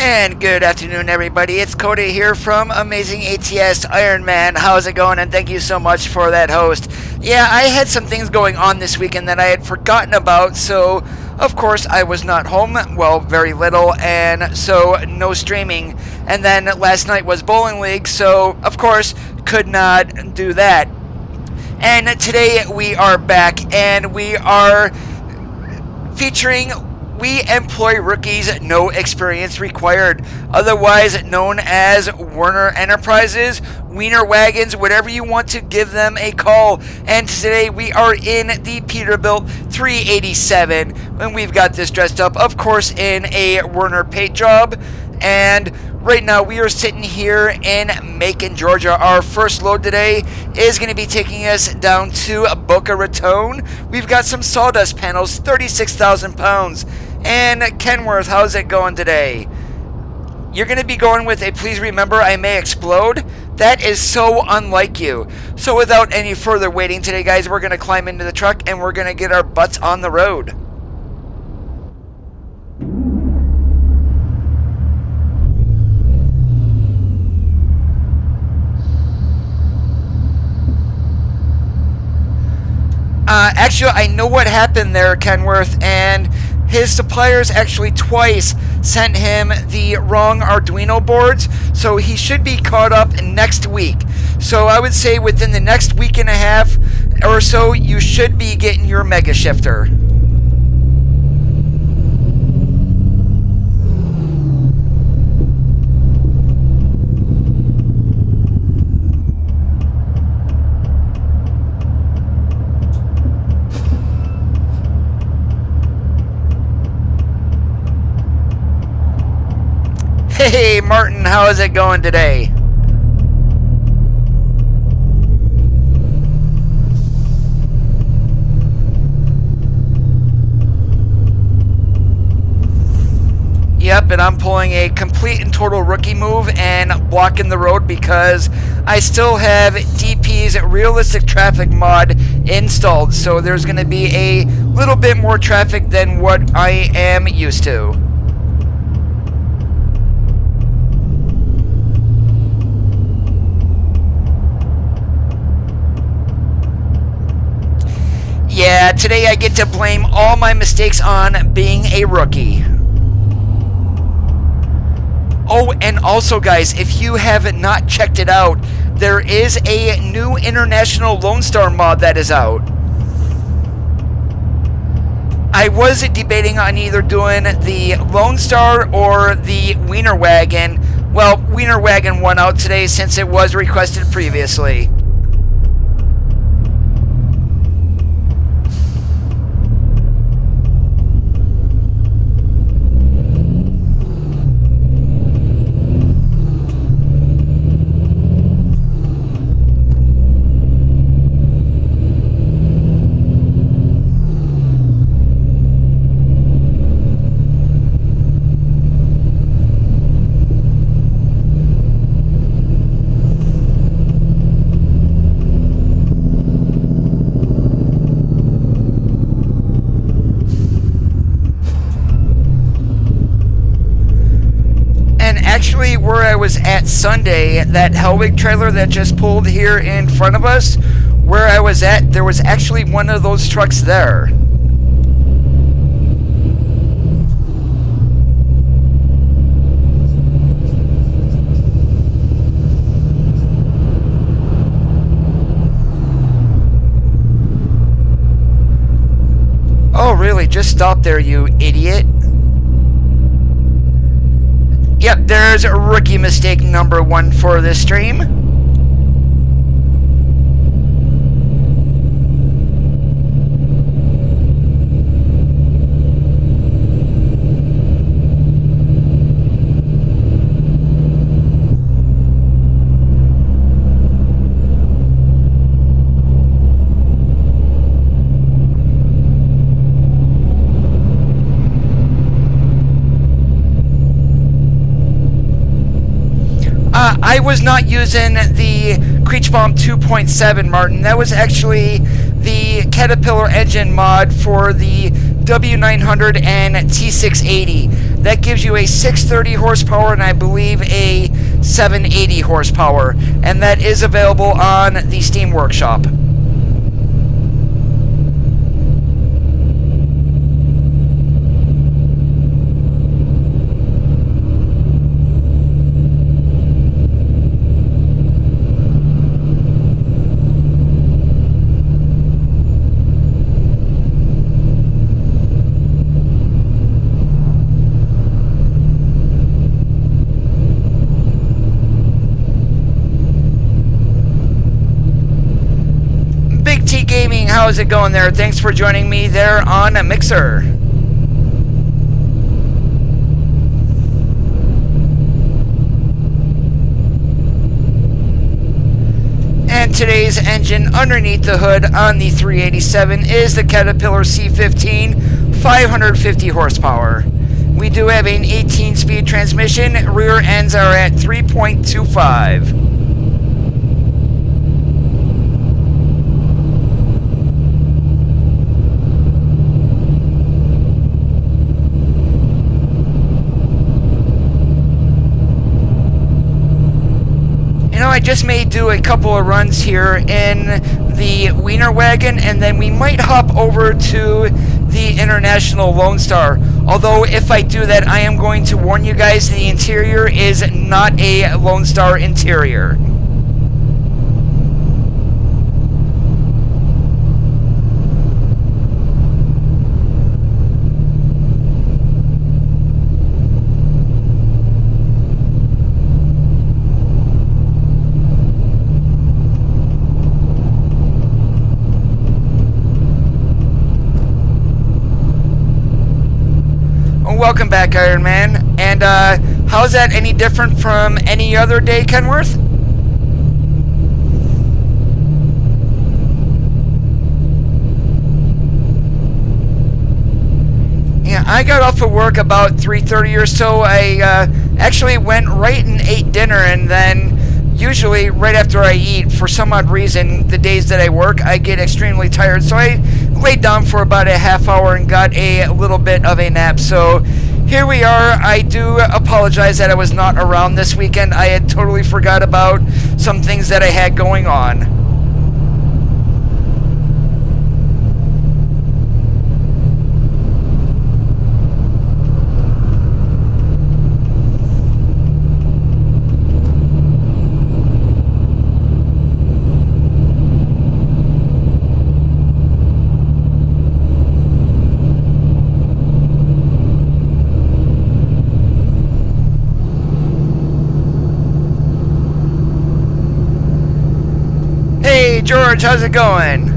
And good afternoon, everybody. It's Cody here from Amazing ATS Iron Man. How's it going? And thank you so much for that host. Yeah, I had some things going on this weekend that I had forgotten about, so of course I was not home. Well, very little, and so no streaming. And then last night was bowling league, so of course could not do that. And today we are back, and we are featuring We Employ Rookies, No Experience Required, otherwise known as Werner Enterprises, Wiener Wagons, whatever you want to give them a call. And today we are in the Peterbilt 387, and we've got this dressed up, of course, in a Werner paint job. And right now we are sitting here in Macon, Georgia. Our first load today is going to be taking us down to Boca Raton. We've got some sawdust panels, 36,000 pounds. And Kenworth, how's it going today? You're going to be going with a Please Remember I May Explode? That is so unlike you. So without any further waiting today, guys, we're going to climb into the truck and we're going to get our butts on the road. Actually, I know what happened there, Kenworth, and his suppliers actually twice sent him the wrong Arduino boards, so he should be caught up next week. So I would say within the next week and a half or so, you should be getting your Mega Shifter. Hey Martin, how is it going today? Yep, and I'm pulling a complete and total rookie move and blocking the road because I still have DP's realistic traffic mod installed, so there's going to be a little bit more traffic than what I am used to. Yeah, today I get to blame all my mistakes on being a rookie. Oh, and also guys, if you have not checked it out, there is a new International Lone Star mod that is out. I was debating on either doing the Lone Star or the Wiener Wagon. Well, Wiener Wagon won out today since it was requested previously. Actually, where I was at Sunday, that Hellwig trailer that just pulled here in front of us, where I was at, there was actually one of those trucks there. Oh, really? Just stop there, you idiot. Yep, there's rookie mistake number 1 for this stream. I was not using the Creechbomb 2.7, Martin. That was actually the Caterpillar engine mod for the W900 and T680. That gives you a 630 horsepower and I believe a 780 horsepower. And that is available on the Steam Workshop. How's it going there? Thanks for joining me there on Mixer. And today's engine underneath the hood on the 387 is the Caterpillar C15, 550 horsepower. We do have an 18-speed transmission. Rear ends are at 3.25. I just may do a couple of runs here in the Wiener wagon, and then we might hop over to the International Lone Star. Although if I do that, I am going to warn you guys, the interior is not a Lone Star interior. Welcome back, Iron Man. And how's that any different from any other day, Kenworth? Yeah, I got off of work about 3:30 or so. I actually went right and ate dinner, and then usually right after I eat, for some odd reason, the days that I work, I get extremely tired. So I laid down for about a half hour and got a little bit of a nap. So here we are. I do apologize that I was not around this weekend. I had totally forgot about some things that I had going on. Hey George, how's it going?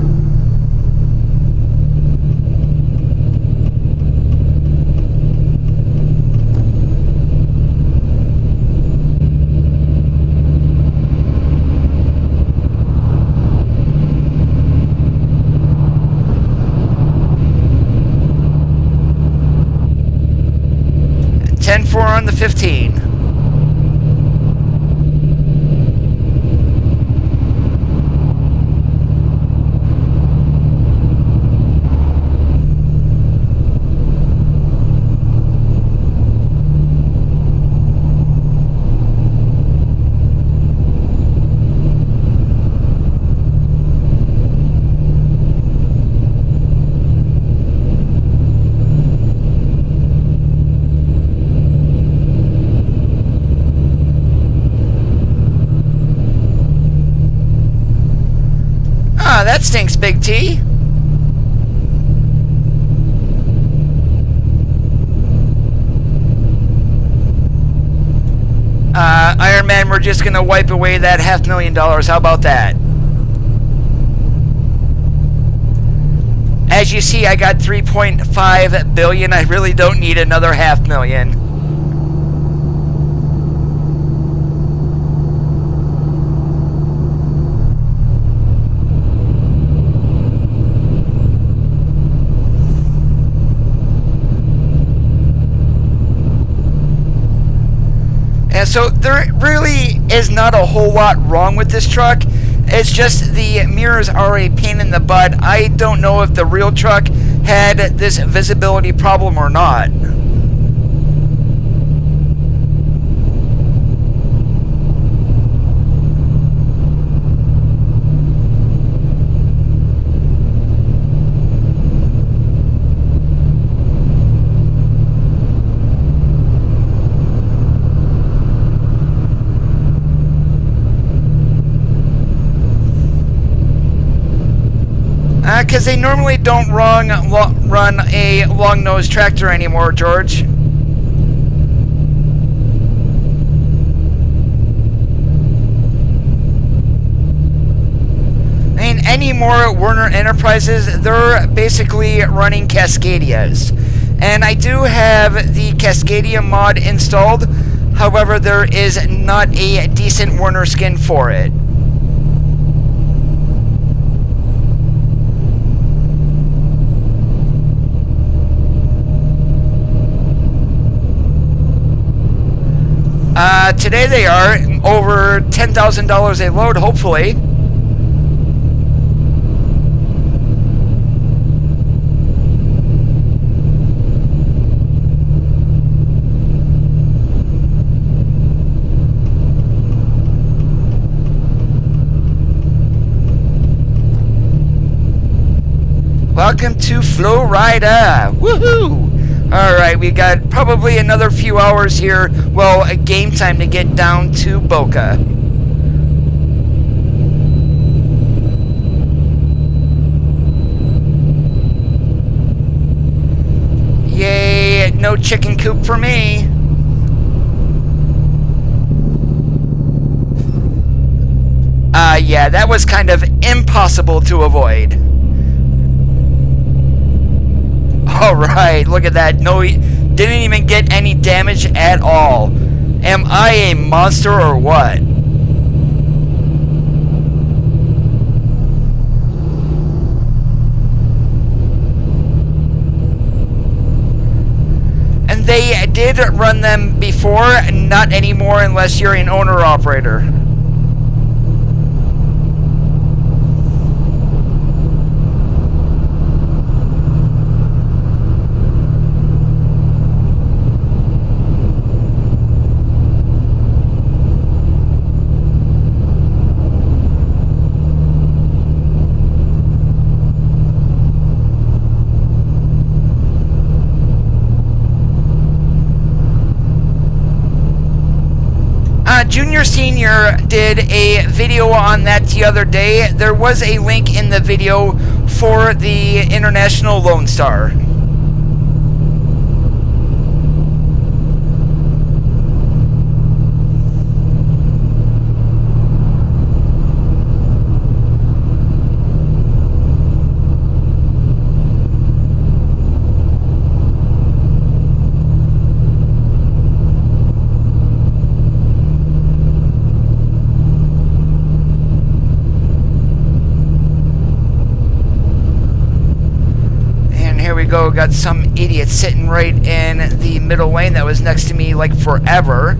.4 on the 15. That stinks, Big T. Iron Man, we're just gonna wipe away that $500,000. How about that? As you see, I got 3.5 billion. I really don't need another $500,000. So there really is not a whole lot wrong with this truck. It's just the mirrors are a pain in the butt. I don't know if the real truck had this visibility problem or not. because they normally don't run a long-nosed tractor anymore, George. I mean, any more Werner Enterprises, they're basically running Cascadias. And I do have the Cascadia mod installed, however, there is not a decent Werner skin for it. Today they are over $10,000 a load, hopefully. Welcome to Florida! Woohoo! Alright, we got probably another few hours here, well, a game time to get down to Boca. Yay, no chicken coop for me. Yeah, that was kind of impossible to avoid. Alright, look at that. No, he didn't even get any damage at all. Am I a monster or what? And they did run them before, not anymore unless you're an owner-operator. Junior Senior did a video on that the other day. There was a link in the video for the International Lone Star. Got some idiot sitting right in the middle lane that was next to me like forever.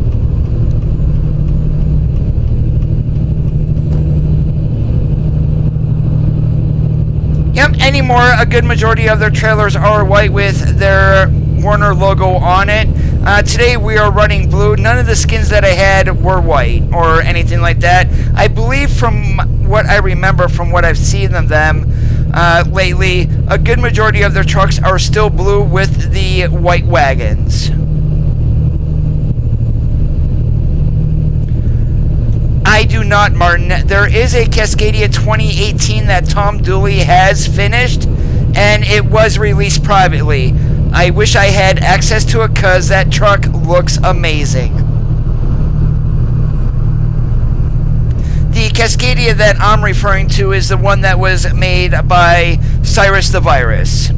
Yep, anymore, a good majority of their trailers are white with their Werner logo on it. Today we are running blue. None of the skins that I had were white or anything like that. I believe from what I remember from what I've seen of them lately, a good majority of their trucks are still blue with the white wagons. I do not, Martin. There is a Cascadia 2018 that Tom Dooley has finished, and it was released privately. I wish I had access to it because that truck looks amazing. The Cascadia that I'm referring to is the one that was made by Cyrus the Virus.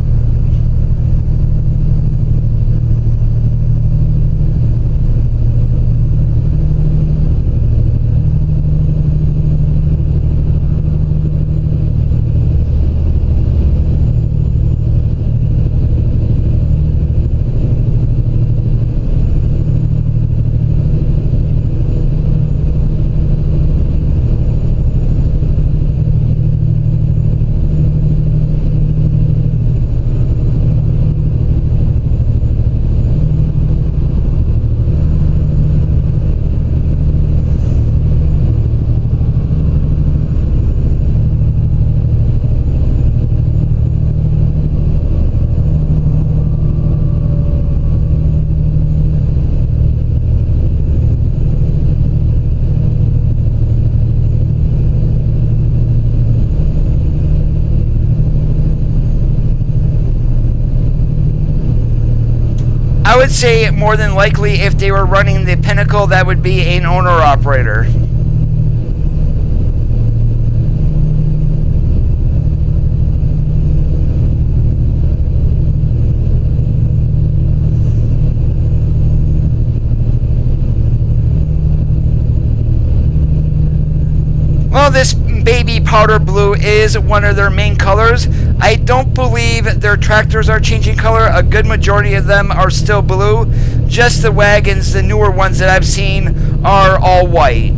would say more than likely if they were running the Pinnacle, that would be an owner-operator. Well, this baby powder blue is one of their main colors. I don't believe their tractors are changing color. A good majority of them are still blue. Just the wagons, the newer ones that I've seen, are all white.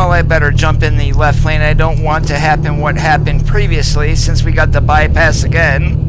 I better jump in the left lane. I don't want to happen what happened previously, since we got the bypass again.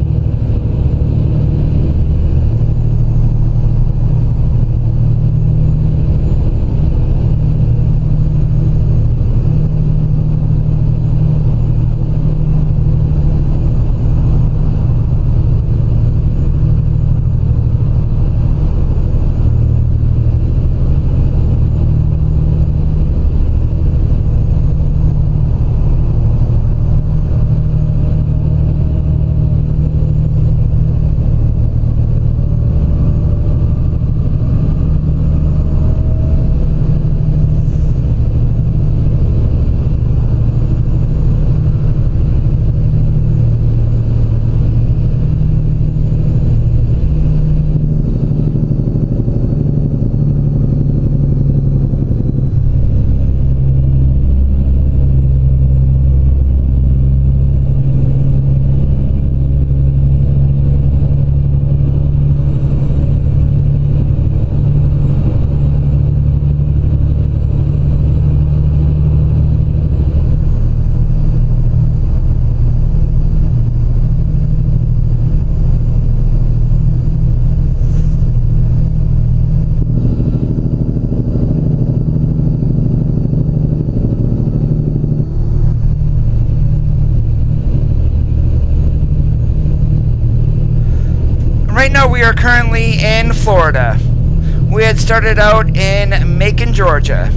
Right now we are currently in Florida. We had started out in Macon, Georgia.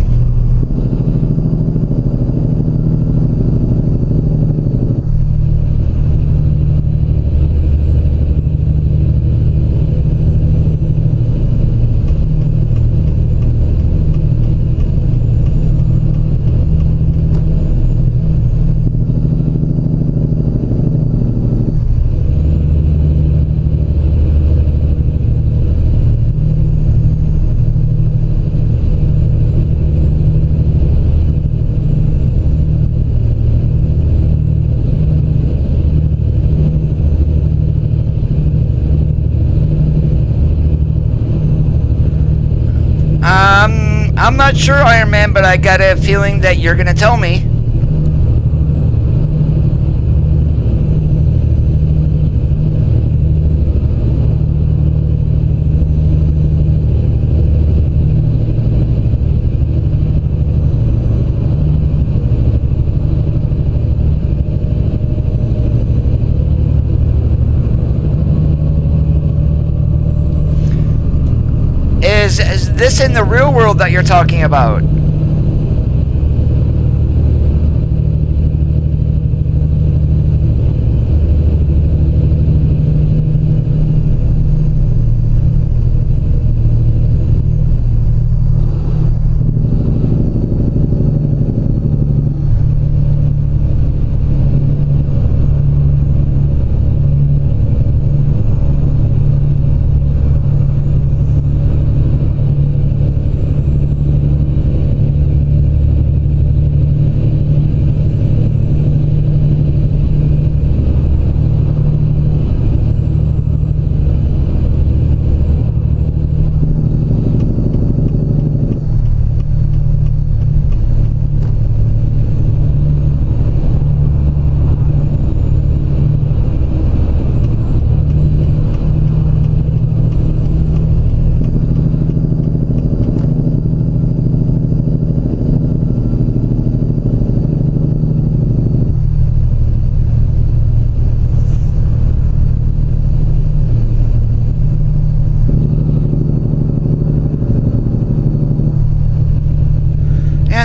I'm not sure, Iron Man, but I got a feeling that you're gonna tell me. Is this in the real world that you're talking about?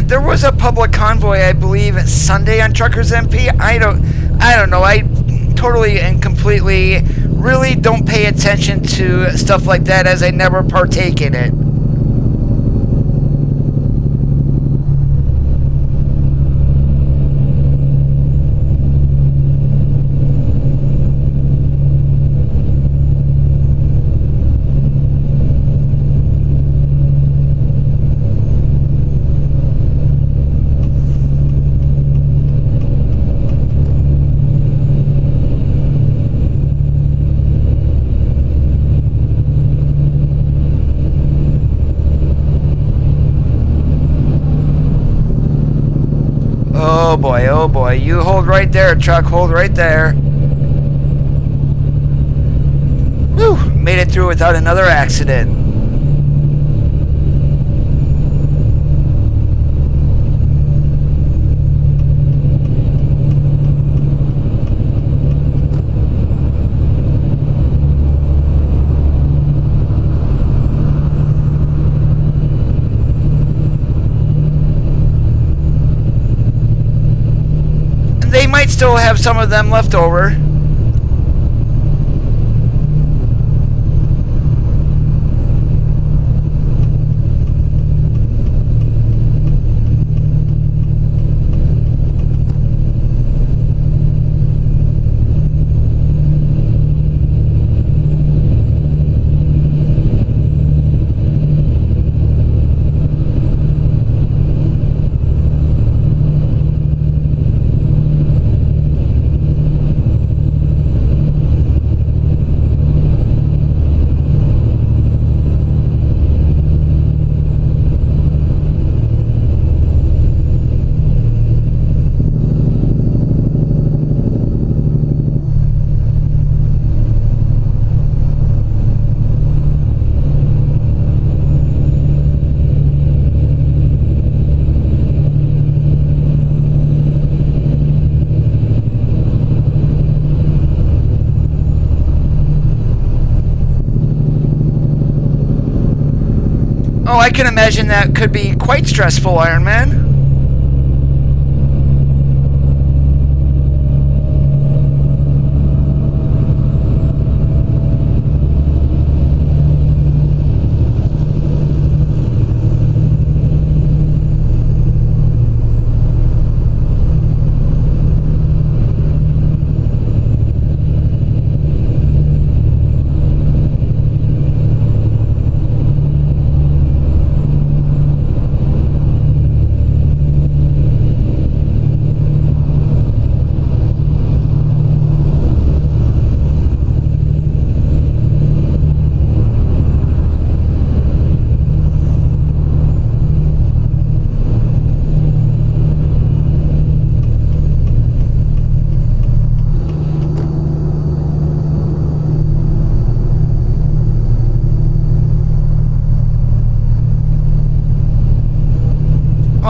there was a public convoy, I believe, Sunday on Truckers MP. I don't know. I totally and completely really don't pay attention to stuff like that, as I never partake in it. Oh boy, you hold right there, truck, hold right there. Whew, made it through without another accident. They might still have some of them left over. Oh, I can imagine that could be quite stressful, Iron Man.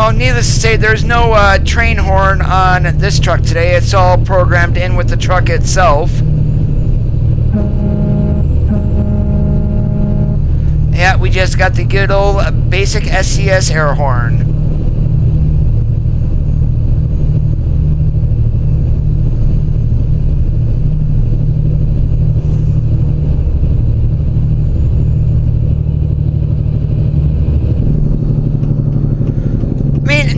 Well, needless to say, there's no train horn on this truck today. It's all programmed in with the truck itself. Yeah, we just got the good old basic SCS air horn.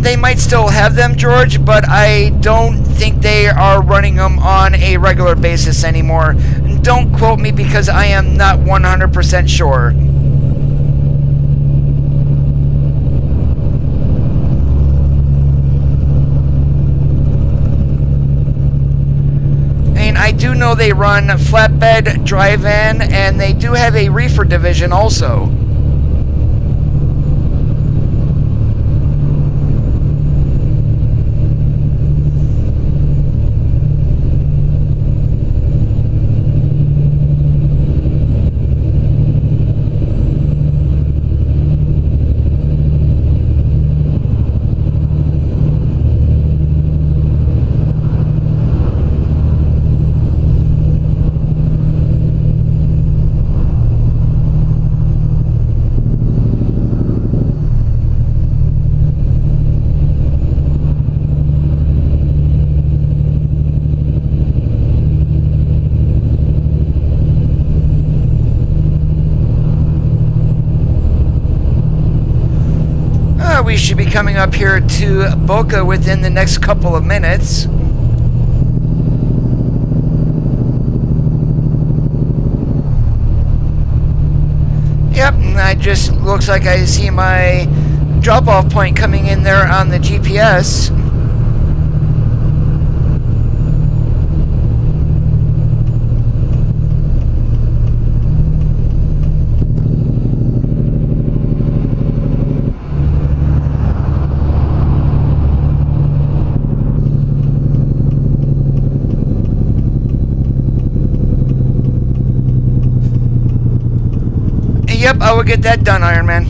They might still have them, George, but I don't think they are running them on a regular basis anymore. Don't quote me because I am not 100% sure. I mean, I do know they run flatbed, drive-in, and they do have a reefer division also. we should be coming up here to Boca within the next couple of minutes. Yep, I just looks like I see my drop-off point coming in there on the GPS. Yep, I will get that done, Iron Man.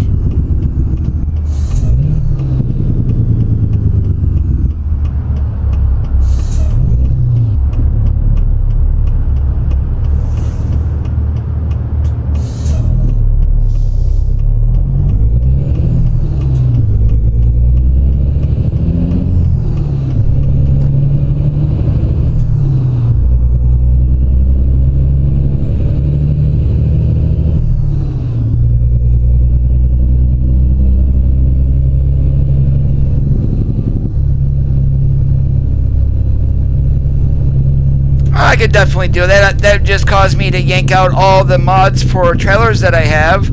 I could definitely do that. That just caused me to yank out all the mods for trailers that I have,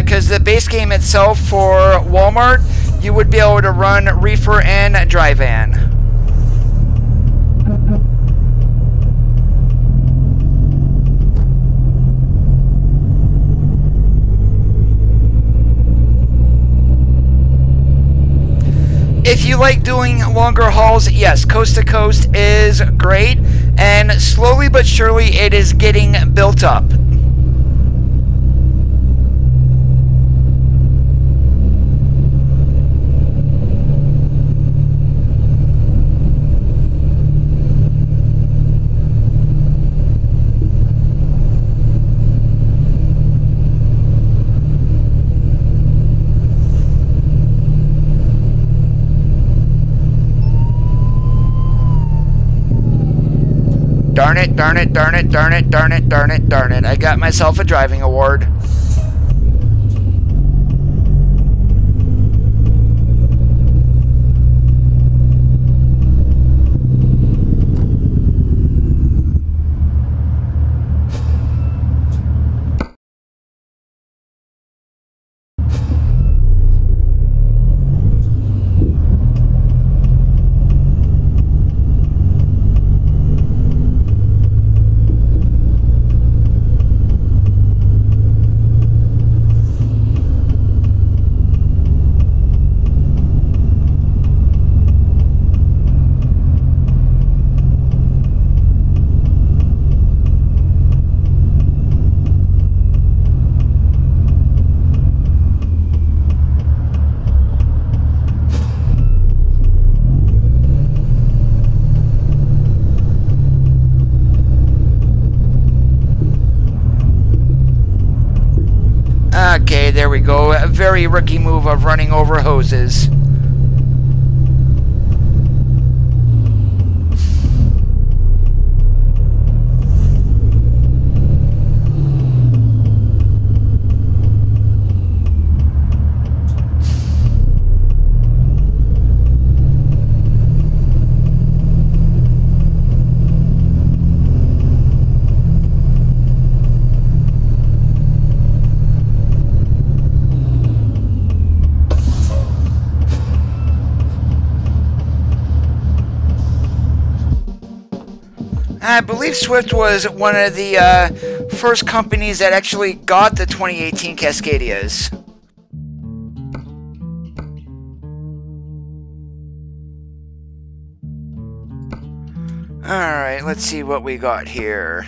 because the base game itself for Walmart, you would be able to run reefer and dry van. If you like doing longer hauls, yes, coast to coast is great, and slowly but surely it is getting built up. Darn it, darn it, darn it, darn it, darn it, darn it, darn it. I got myself a driving award. Okay, there we go. A very rookie move of running over hoses. I believe Swift was one of the first companies that actually got the 2018 Cascadias. Alright, let's see what we got here.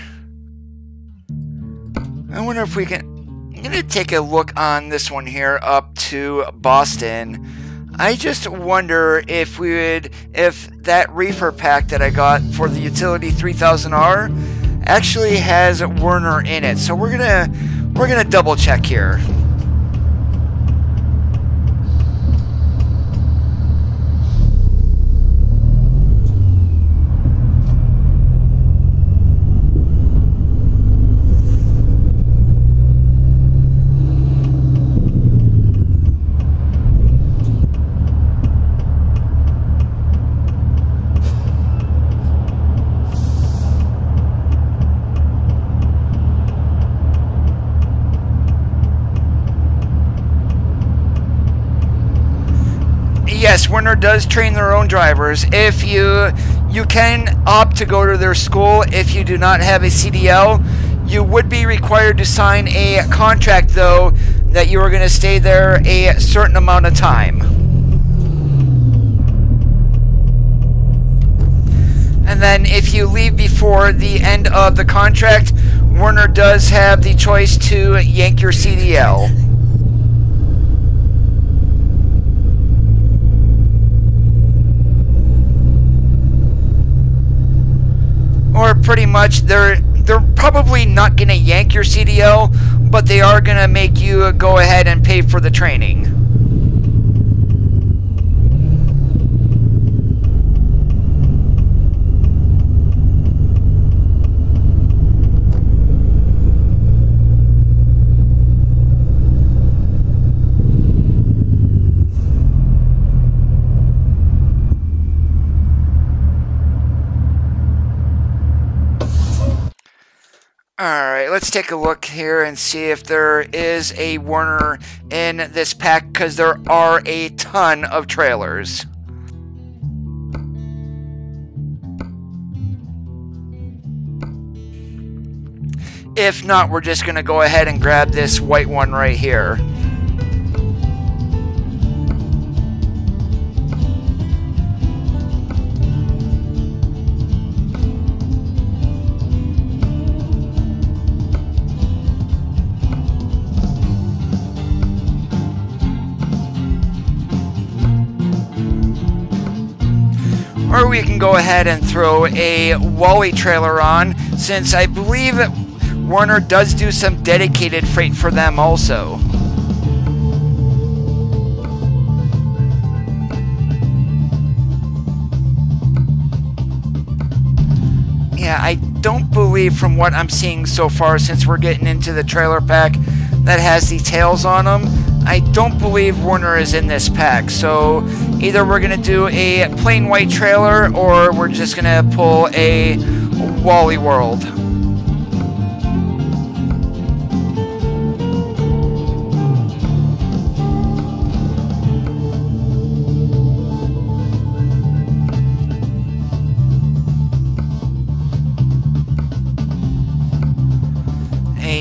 I wonder if we can... I'm going to take a look on this one here up to Boston. I just wonder if we would, if that reefer pack that I got for the Utility 3000R actually has Werner in it. So we're gonna double check here. yes, Werner does train their own drivers. If you can opt to go to their school if you do not have a CDL. You would be required to sign a contract, though, that you are going to stay there a certain amount of time. And then if you leave before the end of the contract, Werner does have the choice to yank your CDL. Or pretty much, they're probably not going to yank your CDL, but they are going to make you go ahead and pay for the training. Alright, let's take a look here and see if there is a Werner in this pack, because there are a ton of trailers. If not, we're just going to go ahead and grab this white one right here. Or we can go ahead and throw a Wally trailer on, since I believe that Werner does do some dedicated freight for them also. Yeah, I don't believe, from what I'm seeing so far, since we're getting into the trailer pack that has the tails on them, I don't believe Werner is in this pack. So either we're going to do a plain white trailer, or we're just going to pull a Wally World.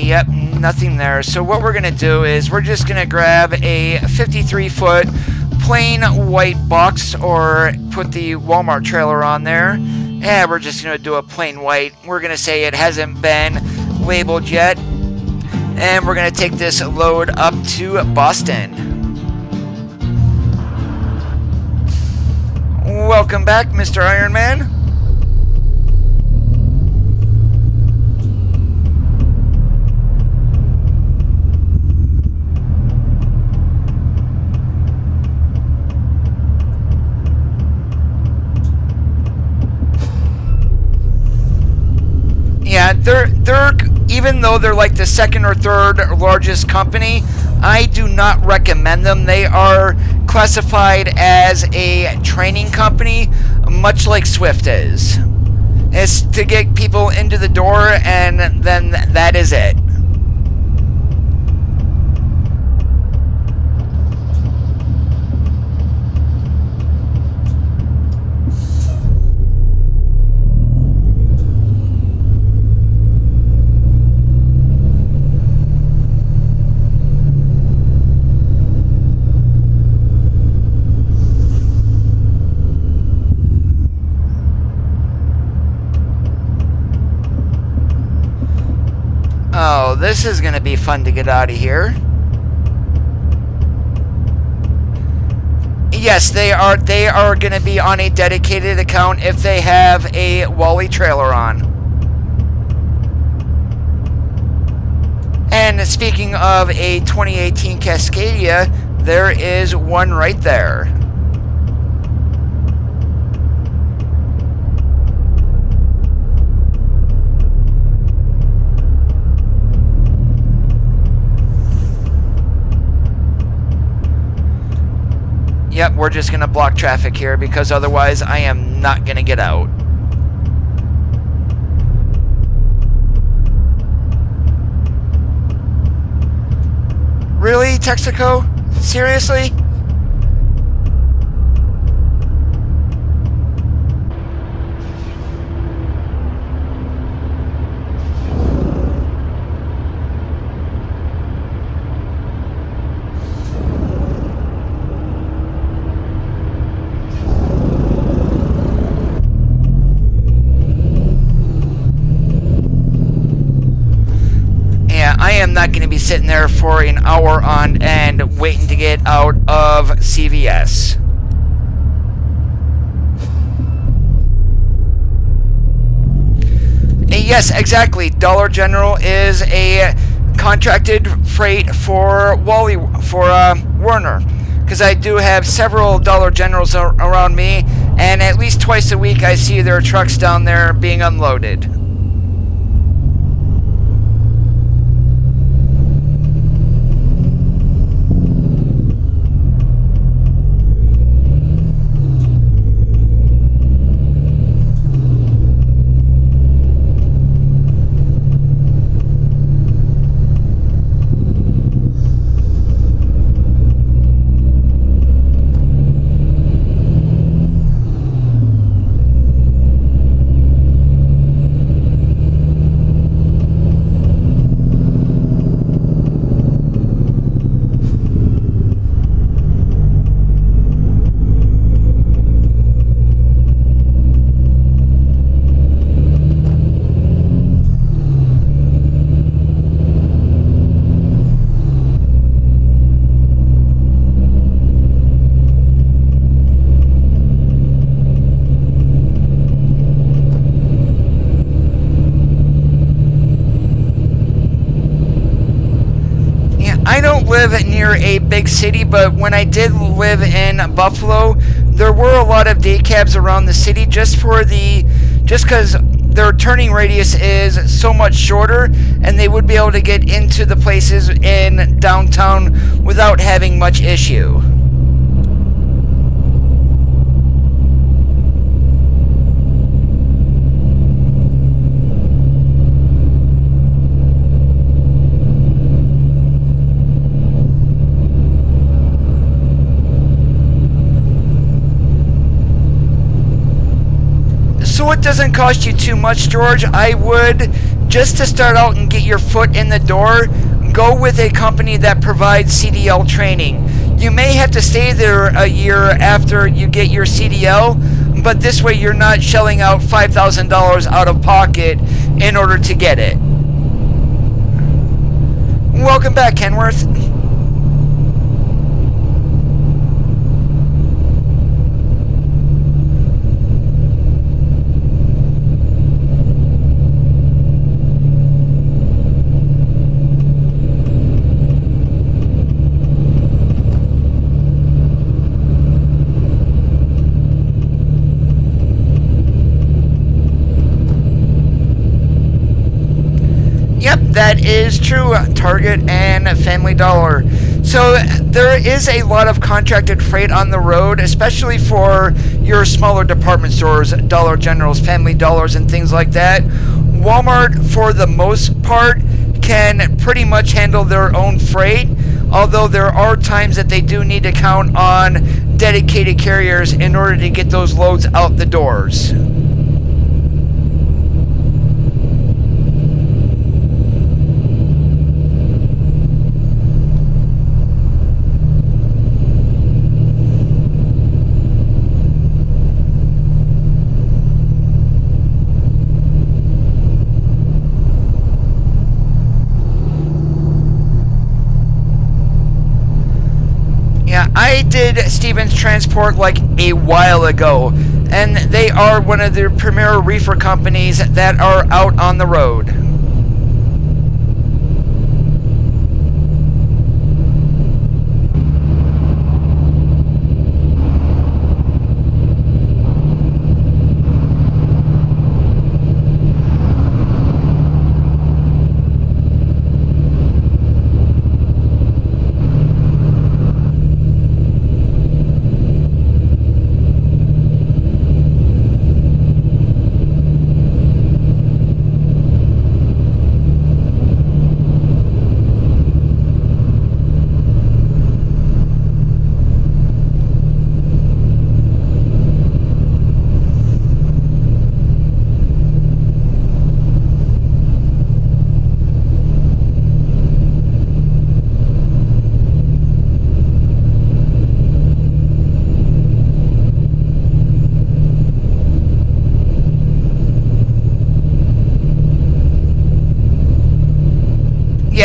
Yep, nothing there. So what we're going to do is we're just going to grab a 53-foot plain white box, or put the Walmart trailer on there. And we're just going to do a plain white. We're going to say it hasn't been labeled yet. And we're going to take this load up to Boston. Welcome back, Mr. Iron Man. Yeah, they're even though they're like the second or third largest company, I do not recommend them. They are classified as a training company, much like Swift is. It's to get people into the door, and then that is it. Oh, this is going to be fun to get out of here. Yes, they are going to be on a dedicated account if they have a Wally trailer on. And speaking of a 2018 Cascadia, there is one right there. Yep, we're just going to block traffic here, because otherwise I am not going to get out. Really, Texaco? Seriously? I am not going to be sitting there for an hour on end waiting to get out of CVS. Yes, exactly. Dollar General is a contracted freight for Werner, because I do have several Dollar Generals around me, and at least twice a week I see their trucks down there being unloaded. I don't live near a big city, but when I did live in Buffalo, there were a lot of day cabs around the city just because their turning radius is so much shorter, and they would be able to get into the places in downtown without having much issue. So it doesn't cost you too much, George. I would, just to start out and get your foot in the door, go with a company that provides CDL training. You may have to stay there a year after you get your CDL, but this way you're not shelling out $5,000 out of pocket in order to get it. Welcome back, Kenworth. Yep, that is true. Target and Family Dollar. So there is a lot of contracted freight on the road, especially for your smaller department stores, Dollar Generals, Family Dollars, and things like that. Walmart, for the most part, can pretty much handle their own freight, although there are times that they do need to count on dedicated carriers in order to get those loads out the doors. I did Stevens Transport like a while ago, and they are one of the premier reefer companies that are out on the road.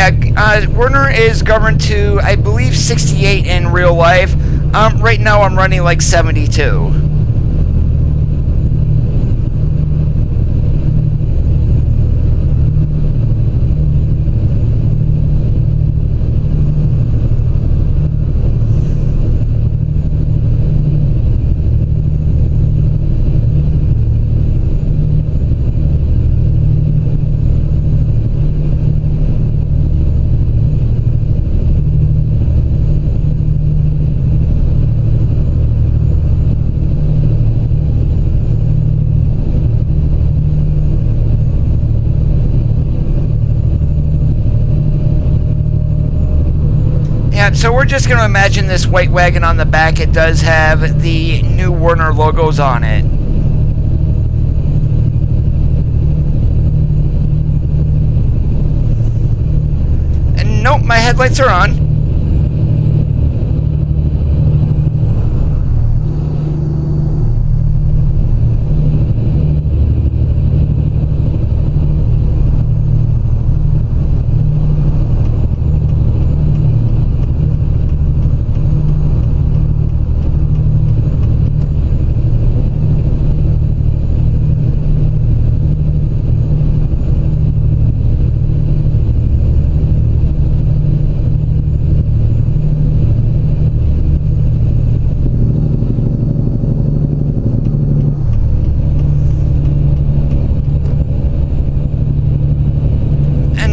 yeah, Werner is governed to, I believe, 68 in real life. Right now I'm running like 72. Yeah, so we're just going to imagine this white wagon on the back. It does have the new Werner logos on it. And nope, my headlights are on.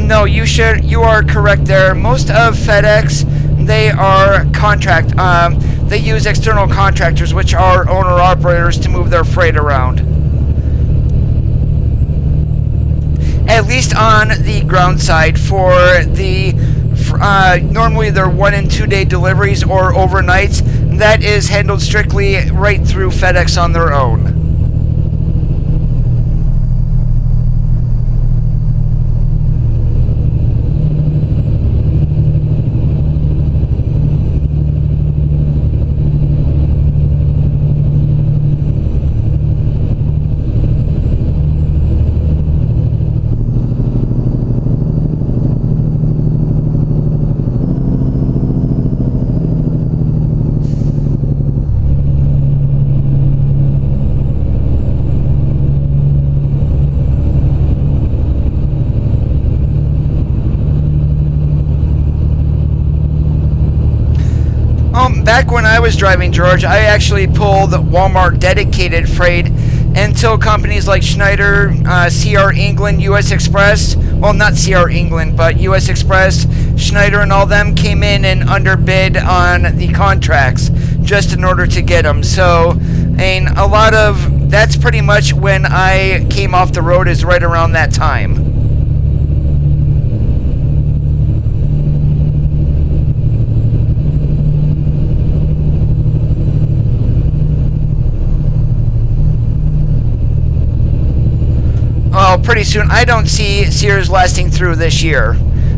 No, you are correct there. Most of FedEx, they are contract. They use external contractors, which are owner-operators, to move their freight around. At least on the ground side. For the normally they're 1 and 2 day deliveries or overnights. That is handled strictly right through FedEx on their own. Back when I was driving, George, I actually pulled Walmart dedicated freight until companies like Schneider, CR England, US Express, well, not CR England, but US Express, Schneider and all them came in and underbid on the contracts just in order to get them. So, and a lot of, that's pretty much when I came off the road, is right around that time. Well, pretty soon. I don't see Sears lasting through this year.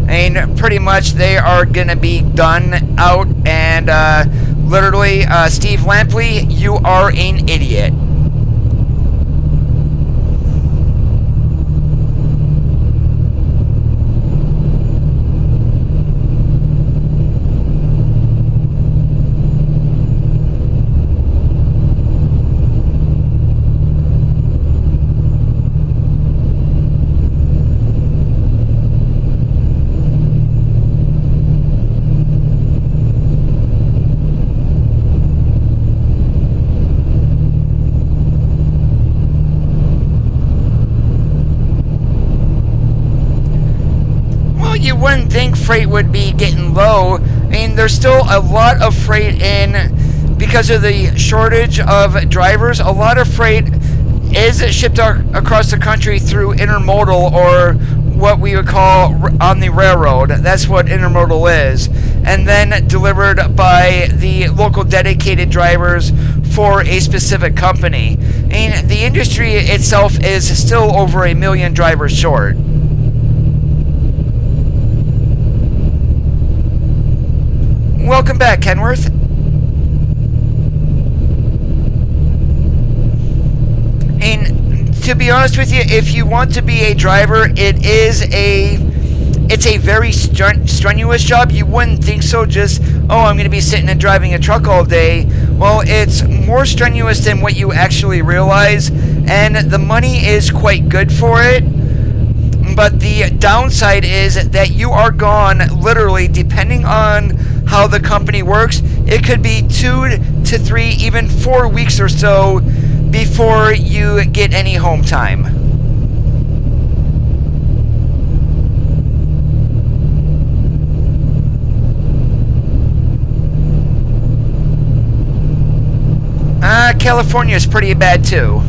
I mean, pretty much they are going to be done out, and literally, Steve Lampley, you are an idiot. You wouldn't think freight would be getting low. I mean, there's still a lot of freight in, because of the shortage of drivers. A lot of freight is shipped across the country through intermodal, or what we would call on the railroad. That's what intermodal is. And then delivered by the local dedicated drivers for a specific company. I mean, the industry itself is still over 1 million drivers short. Welcome back, Kenworth. And to be honest with you, if you want to be a driver, it it's a very strenuous job. You wouldn't think so, just, oh, I'm going to be sitting and driving a truck all day. Well, it's more strenuous than what you actually realize, and the money is quite good for it. But the downside is that you are gone, literally, depending on how the company works. It could be 2 to 3, even 4 weeks or so before you get any home time. California is pretty bad too.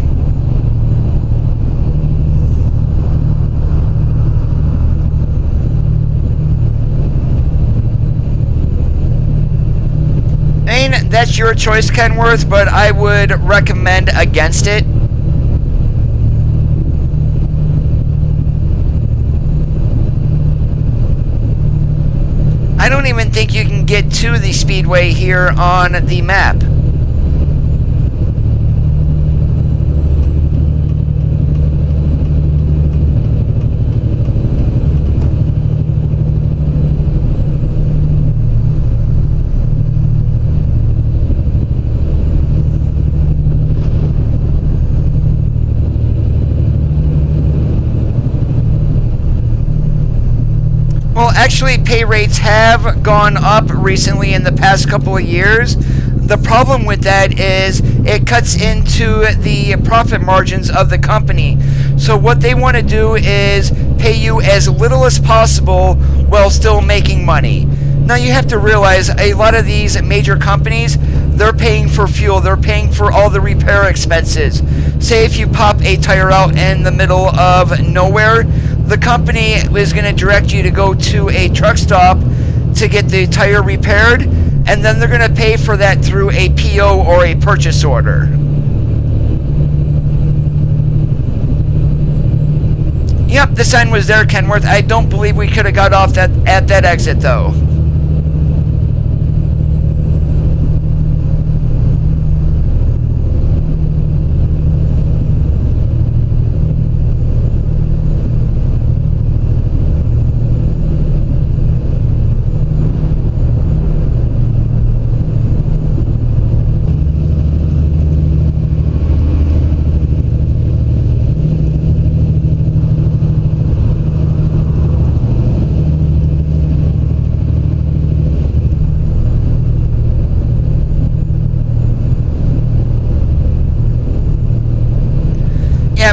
I mean, that's your choice, Kenworth, but I would recommend against it. I don't even think you can get to the speedway here on the map. Well, actually, pay rates have gone up recently in the past couple of years. The problem with that is it cuts into the profit margins of the company. So what they want to do is pay you as little as possible while still making money. Now, you have to realize a lot of these major companies, they're paying for fuel, they're paying for all the repair expenses. Say if you pop a tire out in the middle of nowhere, the company is going to direct you to go to a truck stop to get the tire repaired, and then they're going to pay for that through a PO or a purchase order. Yep, the sign was there, Kenworth. I don't believe we could have got off at that exit, though.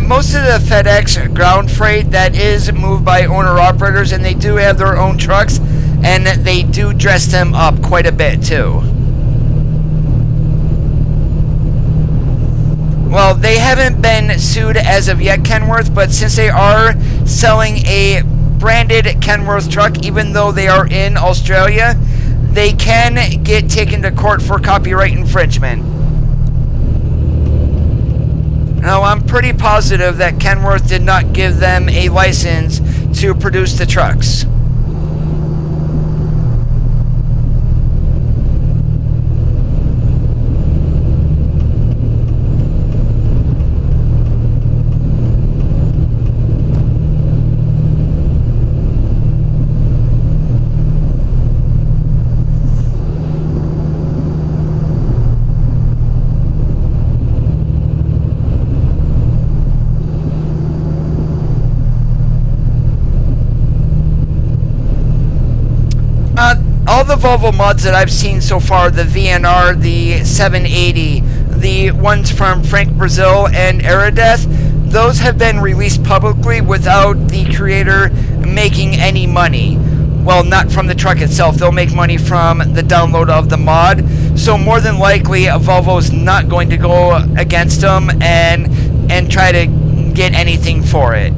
Most of the FedEx ground freight that is moved by owner-operators, and they do have their own trucks, and they do dress them up quite a bit too. Well, they haven't been sued as of yet, Kenworth, but since they are selling a branded Kenworth truck, even though they are in Australia, they can get taken to court for copyright infringement. Now, I'm pretty positive that Kenworth did not give them a license to produce the trucks. All the Volvo mods that I've seen so far, the VNR, the 780, the ones from Frank Brazil and Aerodeath, those have been released publicly without the creator making any money. Well, not from the truck itself. They'll make money from the download of the mod. So more than likely, Volvo's not going to go against them and try to get anything for it.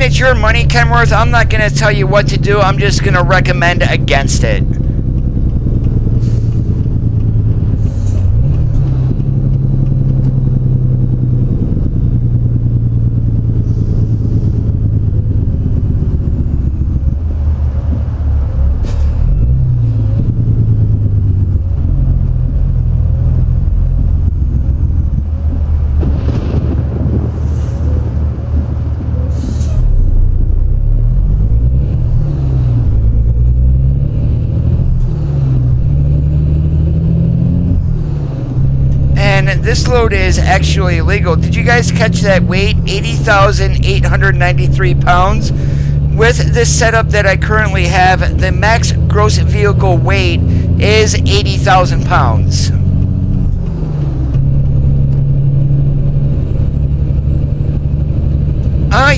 it's your money, Kenworth. I'm not going to tell you what to do. I'm just going to recommend against it. This load is actually legal. Did you guys catch that weight? 80,893 pounds. With this setup that I currently have, the max gross vehicle weight is 80,000 pounds.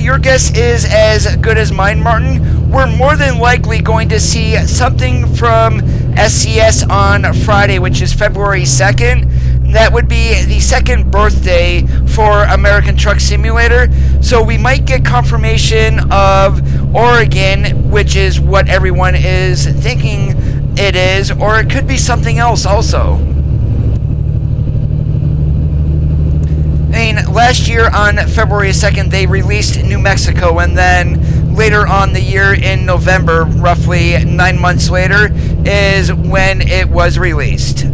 Your guess is as good as mine, Martin. We're more than likely going to see something from SCS on Friday, which is February 2nd. That would be the second birthday for American Truck Simulator. So we might get confirmation of Oregon, which is what everyone is thinking it is, or it could be something else also. I mean, last year on February 2nd, they released New Mexico, and then later on the year in November, roughly 9 months later, is when it was released.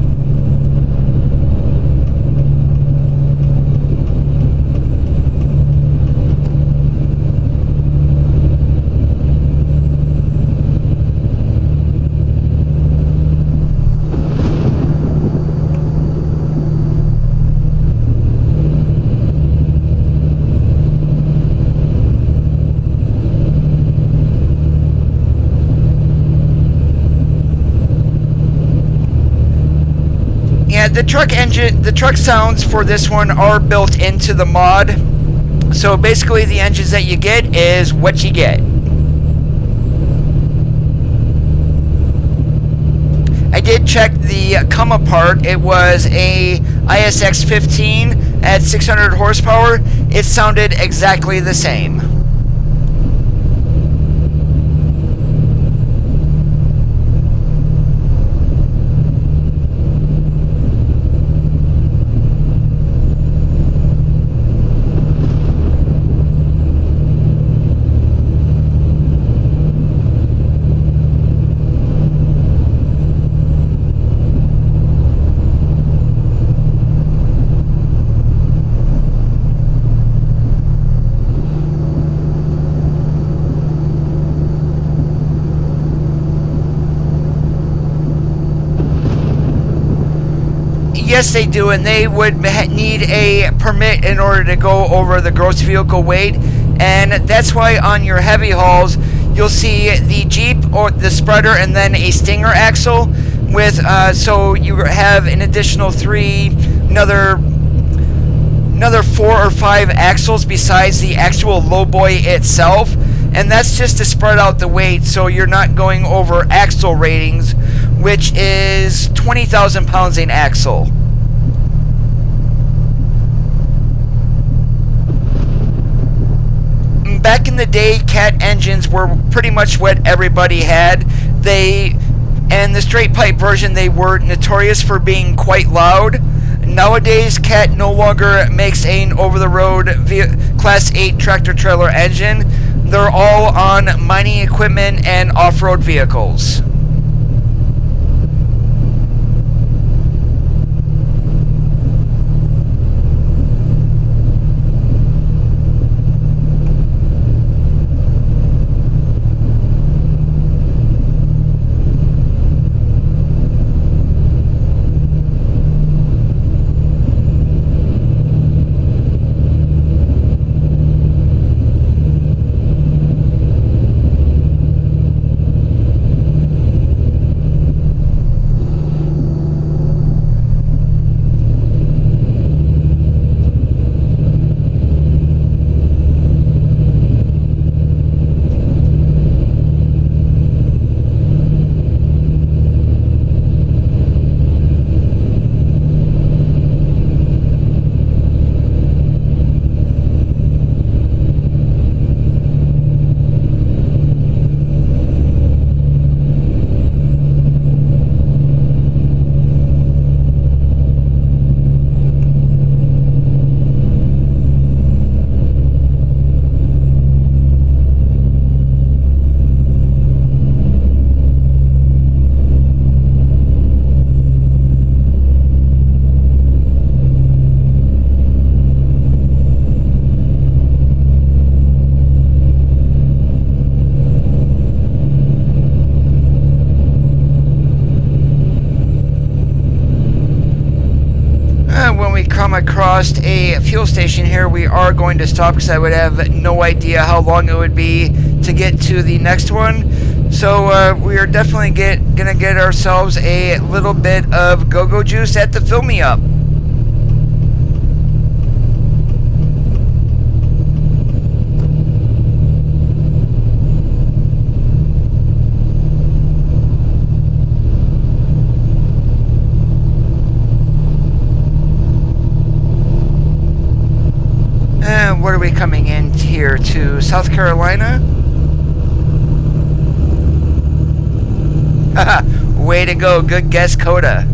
The truck sounds for this one are built into the mod. So basically the engines that you get is what you get. I did check the come apart. It was a ISX 15 at 600 horsepower. It sounded exactly the same. Yes, they do, and they would need a permit in order to go over the gross vehicle weight, and that's why on your heavy hauls you'll see the Jeep or the spreader and then a Stinger axle with so you have an additional another 4 or 5 axles besides the actual lowboy itself, and that's just to spread out the weight so you're not going over axle ratings, which is 20,000 pounds an axle. Back in the day, Cat engines were pretty much what everybody had. And the straight pipe version, they were notorious for being quite loud. Nowadays, Cat no longer makes an over-the-road Class 8 tractor-trailer engine. They're all on mining equipment and off-road vehicles. come across a fuel station here, we are going to stop because I would have no idea how long it would be to get to the next one. So we are definitely gonna get ourselves a little bit of go-go juice at the Fill Me Up. What are we coming in here to? South Carolina? Haha, way to go. Good guess, Coda.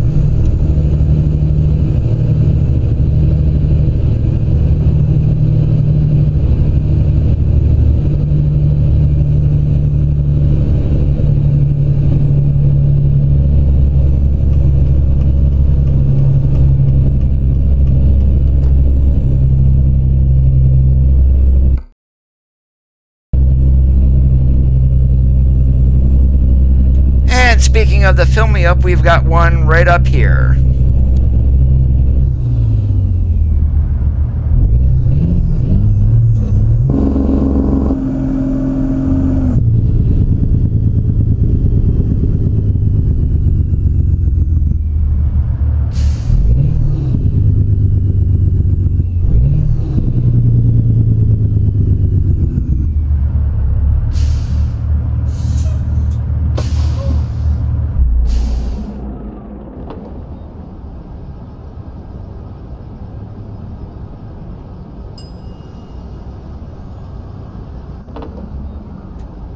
Speaking of the Fill Me Up, we've got one right up here.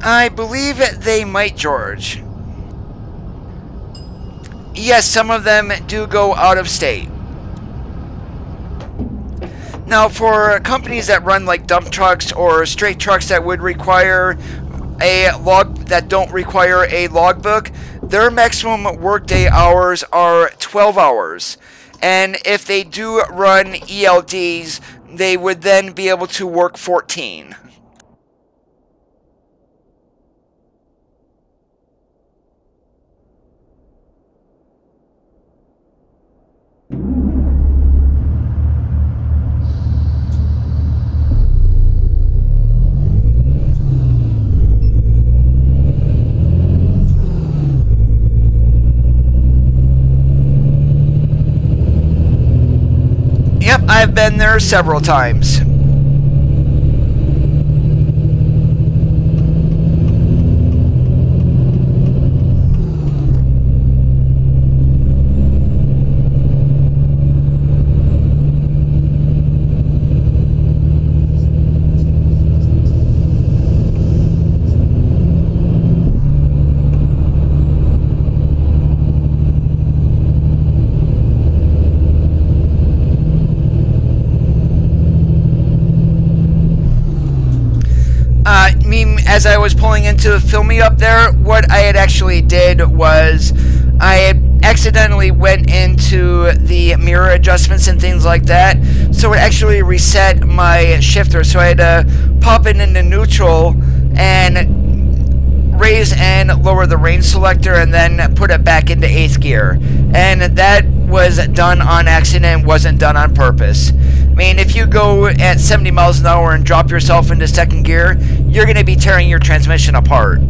I believe they might, George. Yes, some of them do go out of state. Now, for companies that run like dump trucks or straight trucks that would require a that don't require a logbook, their maximum workday hours are 12 hours. And if they do run ELDs, they would then be able to work 14. Yep, I've been there several times. As I was pulling into Fill Me Up there, what I had actually did was I had accidentally went into the mirror adjustments and things like that, so it actually reset my shifter, so I had to pop it into neutral and raise and lower the range selector and then put it back into 8th gear, and that was done on accident, wasn't done on purpose. I mean, if you go at 70 miles an hour and drop yourself into 2nd gear, you're going to be tearing your transmission apart.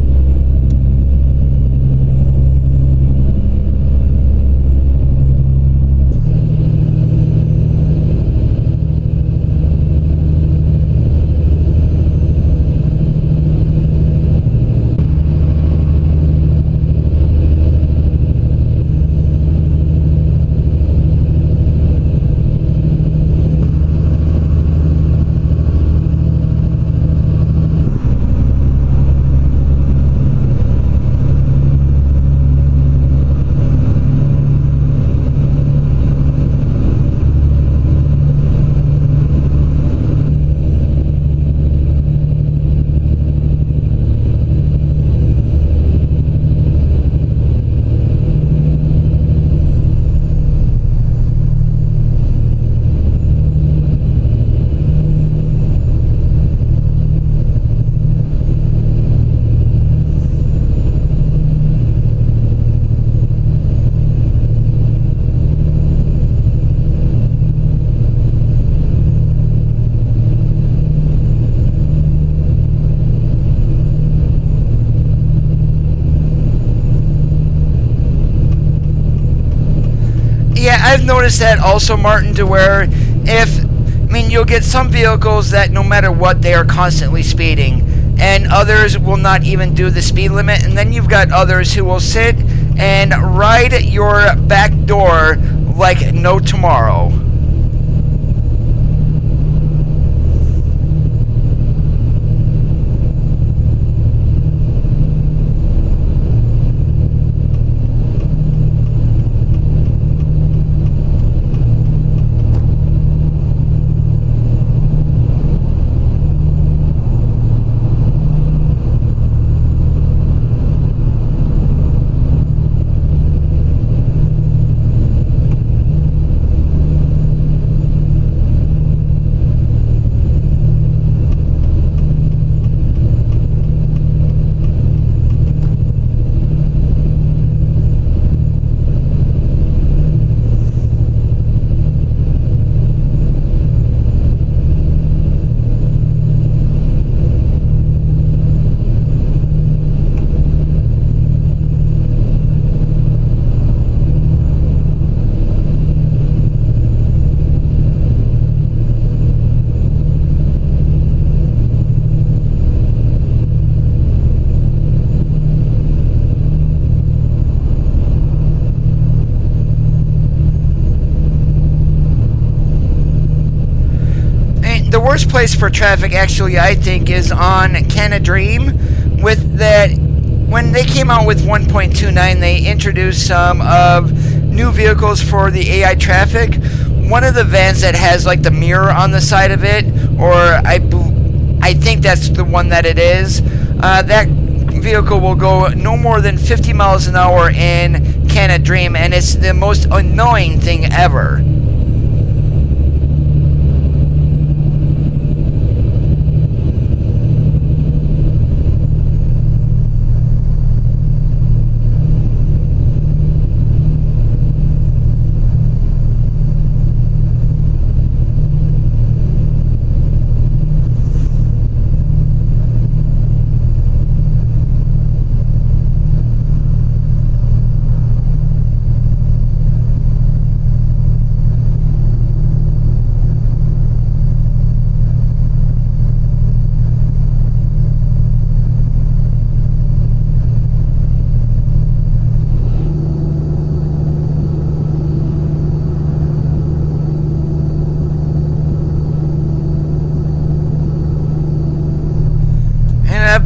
I've noticed that also, Martin, to where you'll get some vehicles that no matter what, they are constantly speeding, and others will not even do the speed limit, and then you've got others who will sit and ride your back door like no tomorrow. The worst place for traffic, actually, I think, is on Canada Dream. With that, when they came out with 1.29, they introduced some of new vehicles for the AI traffic. One of the vans that has like the mirror on the side of it, or I think that's the one that it is. That vehicle will go no more than 50 miles an hour in Canada Dream, and it's the most annoying thing ever.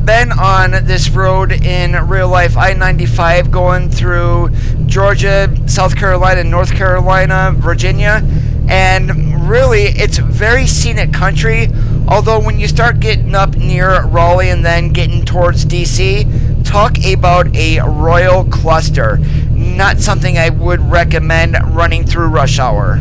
Been on this road in real life, I-95, going through Georgia, South Carolina, North Carolina, Virginia, and really it's very scenic country. Although when you start getting up near Raleigh and then getting towards DC, talk about a royal cluster. Not something I would recommend running through rush hour.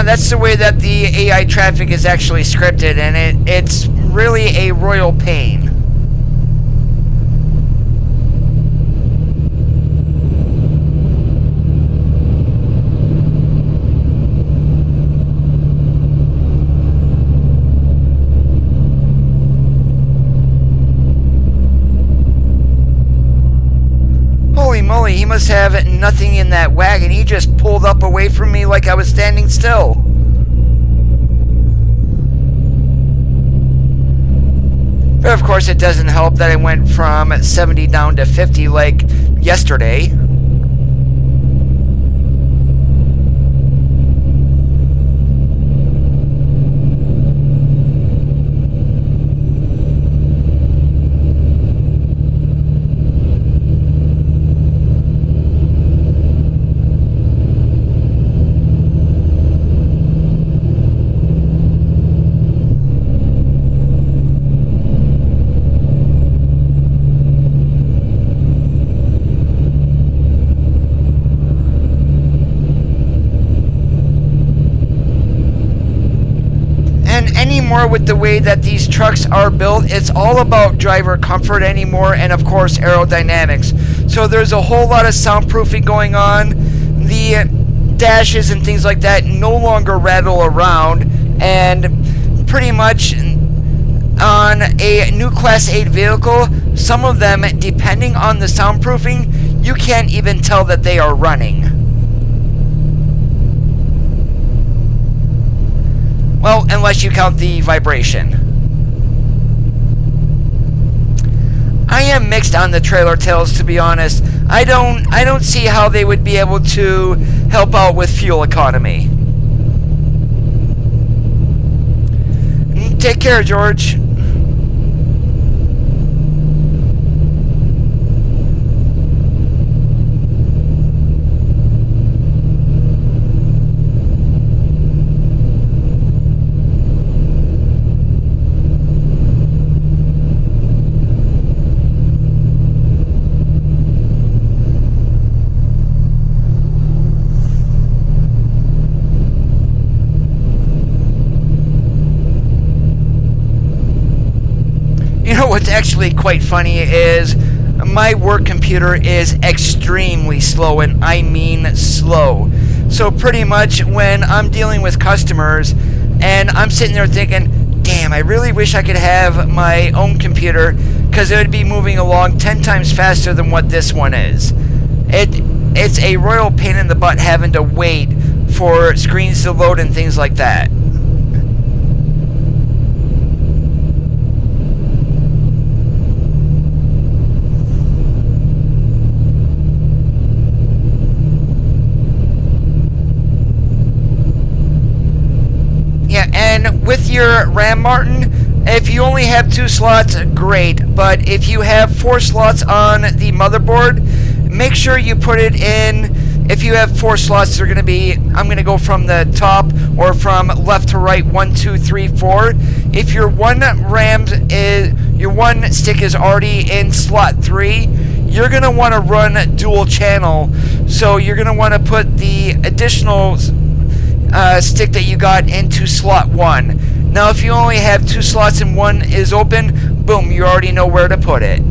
That's the way that the AI traffic is actually scripted, and it's really a royal pain. Holy moly, he must have nothing in that wagon. He just pulled up away from me like I was standing still. But of course it doesn't help that I went from 70 down to 50 like yesterday. anymore with the way that these trucks are built. It's all about driver comfort anymore, and of course aerodynamics. So there's a whole lot of soundproofing going on. The dashes and things like that no longer rattle around, and pretty much on a new Class 8 vehicle, some of them, depending on the soundproofing, you can't even tell that they are running. Well, unless you count the vibration. I am mixed on the trailer tails, to be honest. I don't see how they would be able to help out with fuel economy. Take care, George. What's actually quite funny is my work computer is extremely slow, and I mean slow. So pretty much when I'm dealing with customers and I'm sitting there thinking, damn, I really wish I could have my own computer, because it would be moving along 10 times faster than what this one is. It's a royal pain in the butt having to wait for screens to load and things like that. And with your RAM, Martin, if you only have 2 slots, great. But if you have 4 slots on the motherboard, make sure you put it in. If you have 4 slots, they're going to be, I'm going to go from the top or from left to right, 1, 2, 3, 4. If your one stick is already in slot 3, you're going to want to run dual channel. So you're going to want to put the additional stick that you got into slot 1. Now if you only have 2 slots and 1 is open, boom, you already know where to put it.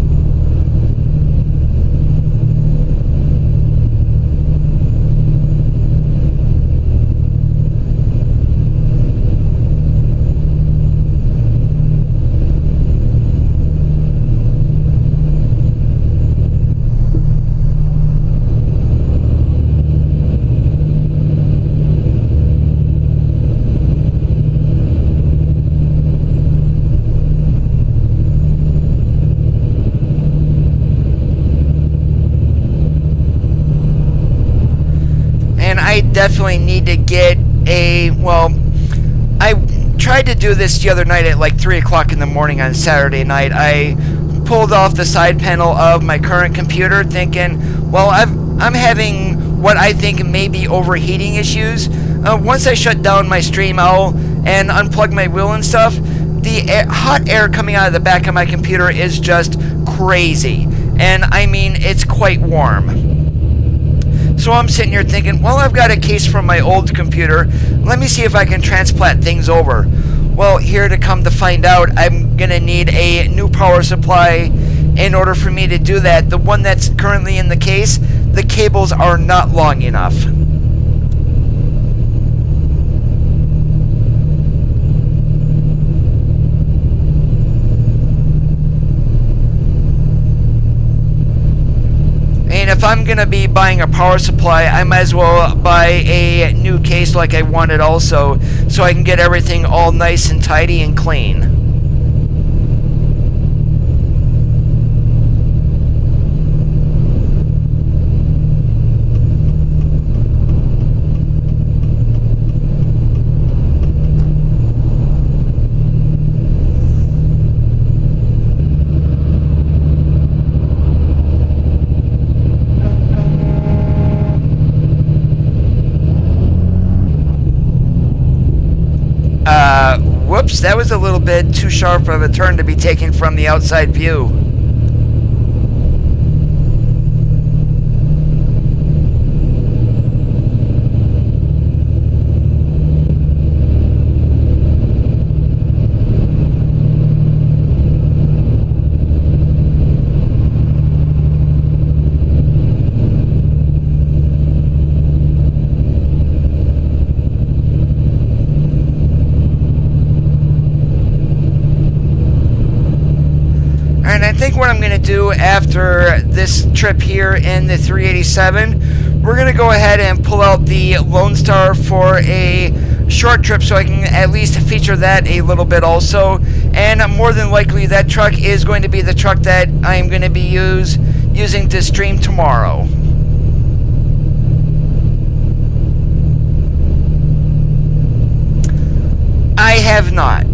I definitely need to get a, well, I tried to do this the other night at like 3 o'clock in the morning on Saturday night. I pulled off the side panel of my current computer thinking, well, I'm having what I think may be overheating issues. Once I shut down my stream owl and unplug my wheel and stuff, the hot air coming out of the back of my computer is just crazy. And I mean, it's quite warm. So I'm sitting here thinking, well, I've got a case from my old computer. Let me see if I can transplant things over. Well, here to come to find out, I'm going to need a new power supply in order for me to do that. The one that's currently in the case, the cables are not long enough. If I'm going to be buying a power supply, I might as well buy a new case like I wanted also, so I can get everything all nice and tidy and clean. Whoops, that was a little bit too sharp of a turn to be taken from the outside view. do after this trip here in the 387, we're going to go ahead and pull out the Lone Star for a short trip so I can at least feature that a little bit also. And more than likely that truck is going to be the truck that I am going to be using to stream tomorrow. I have not.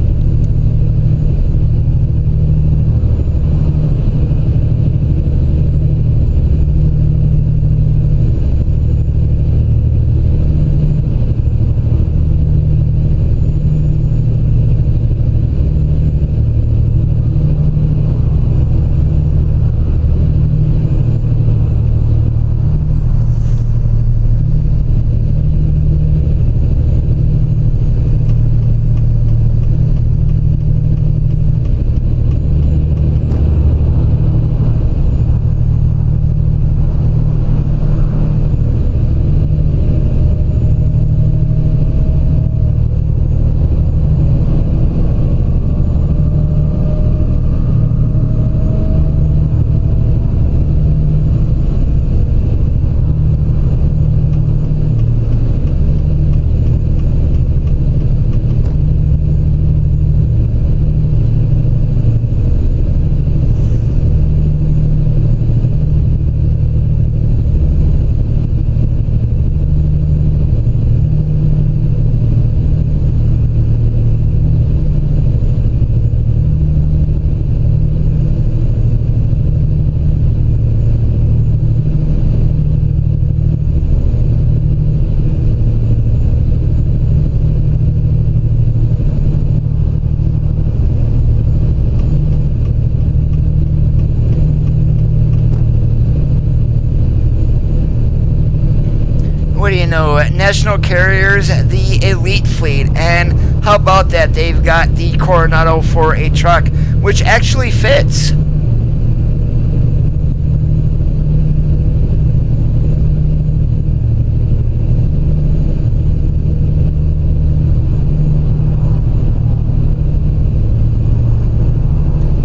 What do you know, national carriers, the elite fleet, and how about that, they've got the Coronado for a truck, which actually fits.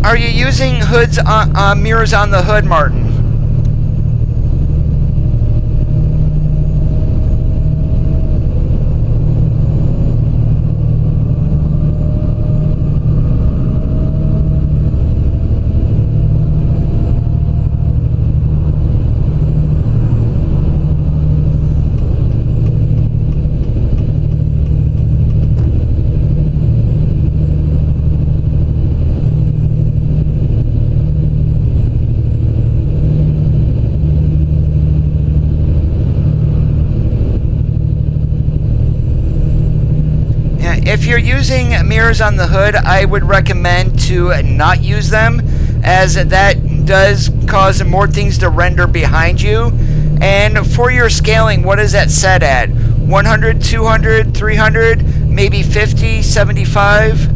Are you using hoods on mirrors on the hood, Martin? If you're using mirrors on the hood, I would recommend to not use them, as that does cause more things to render behind you. And for your scaling, what is that set at? 100, 200, 300, maybe 50, 75?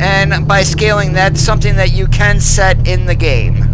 And by scaling, that's something that you can set in the game.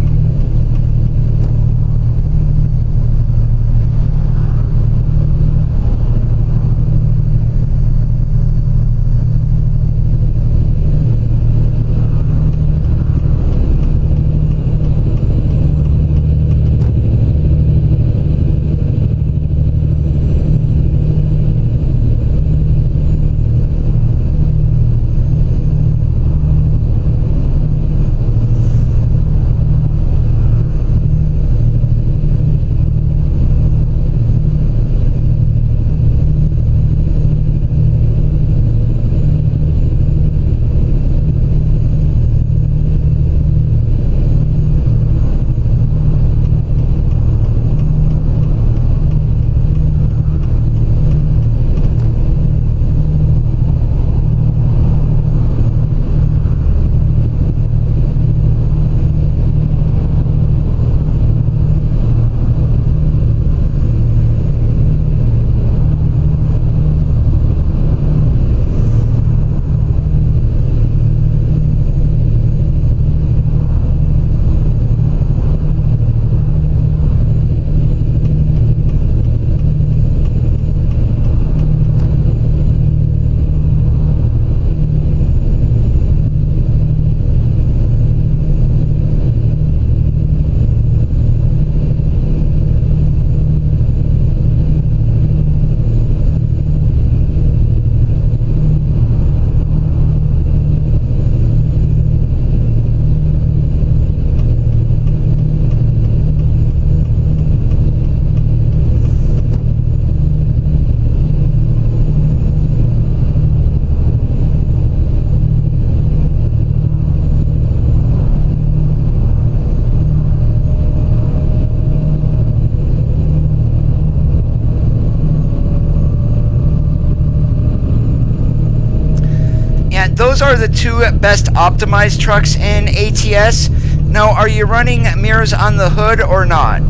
Yeah, those are the two best optimized trucks in ATS. Now, are you running mirrors on the hood or not?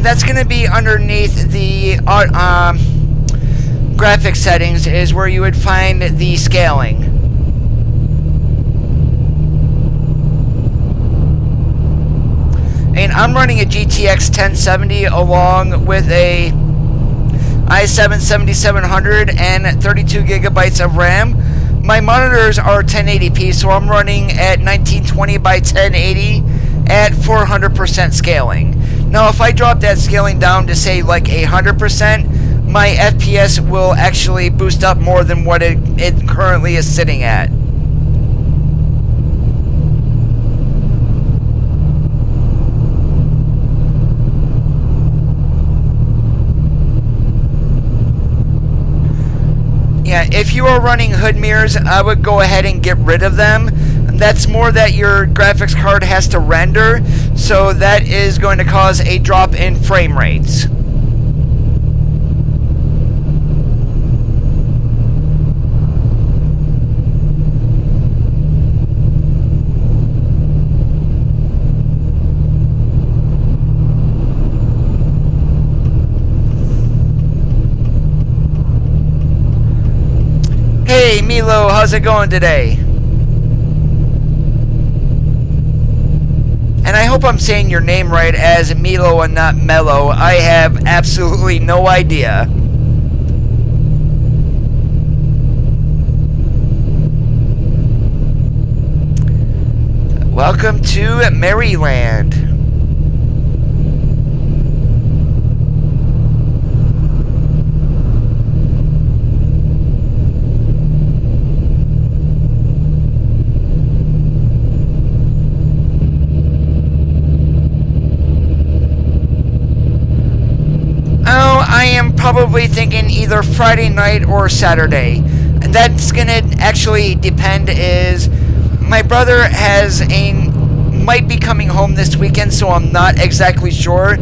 That's going to be underneath the graphic settings is where you would find the scaling. And I'm running a GTX 1070 along with a i7-7700 and 32 gigabytes of RAM. My monitors are 1080p, so I'm running at 1920 by 1080 at 400% scaling. Now, if I drop that scaling down to say like 100%, my FPS will actually boost up more than what it currently is sitting at. Yeah, if you are running hood mirrors, I would go ahead and get rid of them. That's more that your graphics card has to render, so that is going to cause a drop in frame rates. Hey Milo, how's it going today? And I hope I'm saying your name right as Milo and not Mello. I have absolutely no idea. Welcome to Maryland. I am probably thinking either Friday night or Saturday, and that's gonna actually depend. Is my brother might be coming home this weekend, so I'm not exactly sure.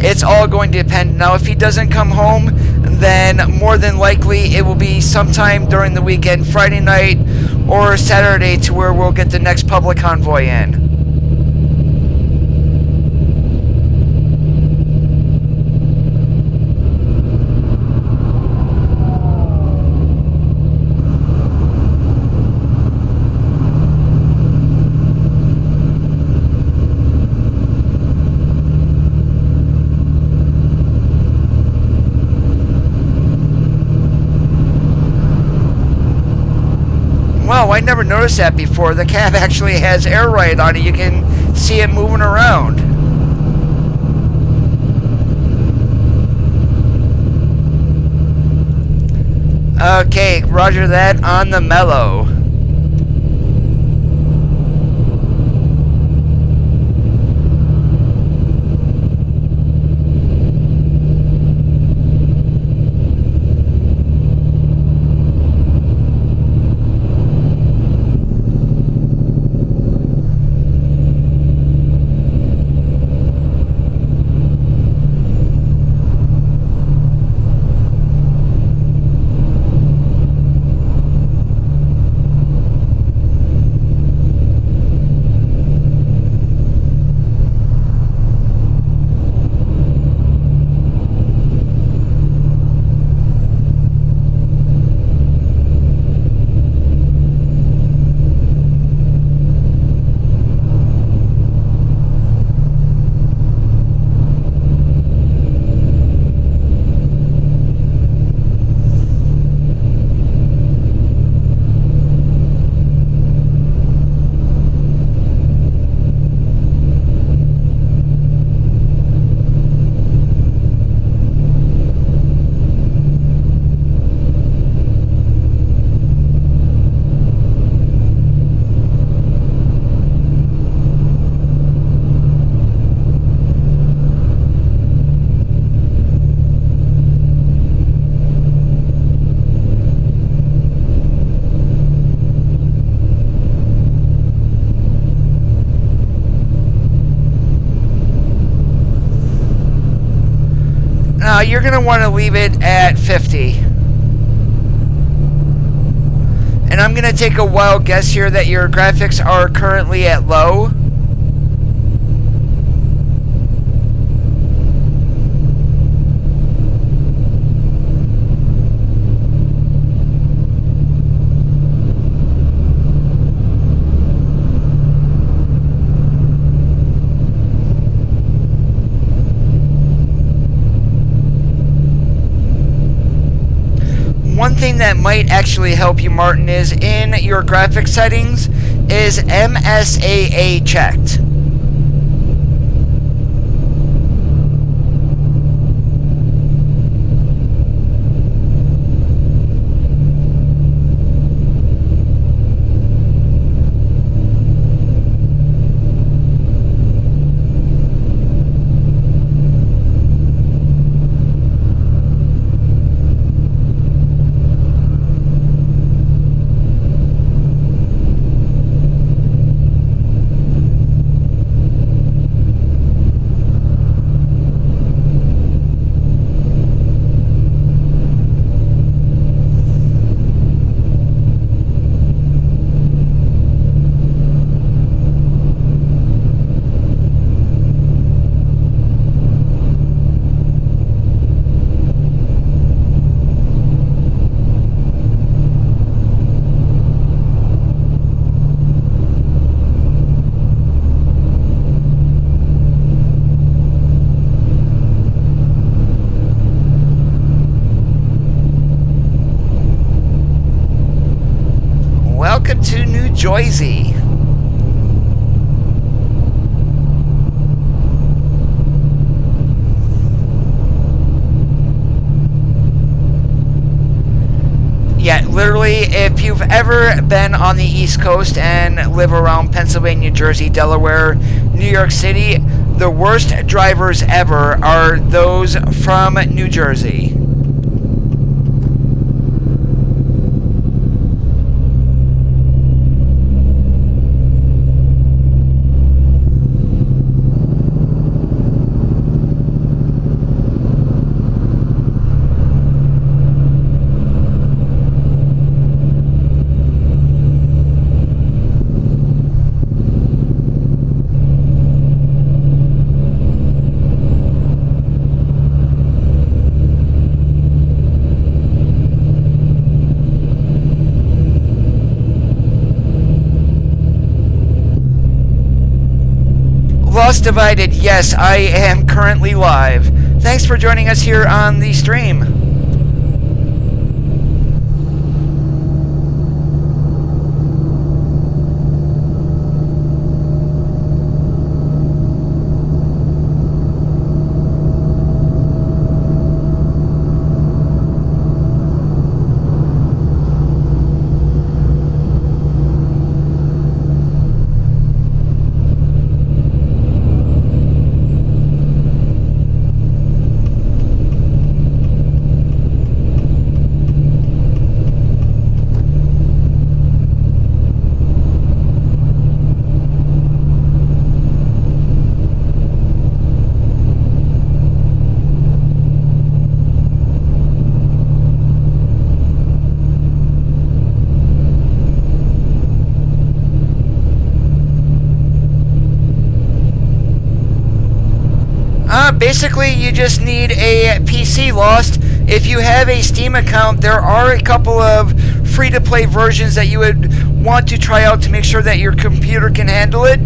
It's all going to depend. Now, if he doesn't come home, then more than likely it will be sometime during the weekend, Friday night or Saturday, to where we'll get the next public convoy in. Oh, I never noticed that before. The cab actually has air ride on it. You can see it moving around. Okay, roger that on the mellow. You're going to want to leave it at 50. And I'm going to take a wild guess here that your graphics are currently at low. One thing that might actually help you, Martin, is in your graphics settings is MSAA checked. Welcome to New Jersey. Yeah, literally, if you've ever been on the East Coast and live around Pennsylvania, Jersey, Delaware, New York City, the worst drivers ever are those from New Jersey. Lost Divided, yes, I am currently live. Thanks for joining us here on the stream. Basically, you just need a PC, Lost. If you have a Steam account, there are a couple of free-to-play versions that you would want to try out to make sure that your computer can handle it.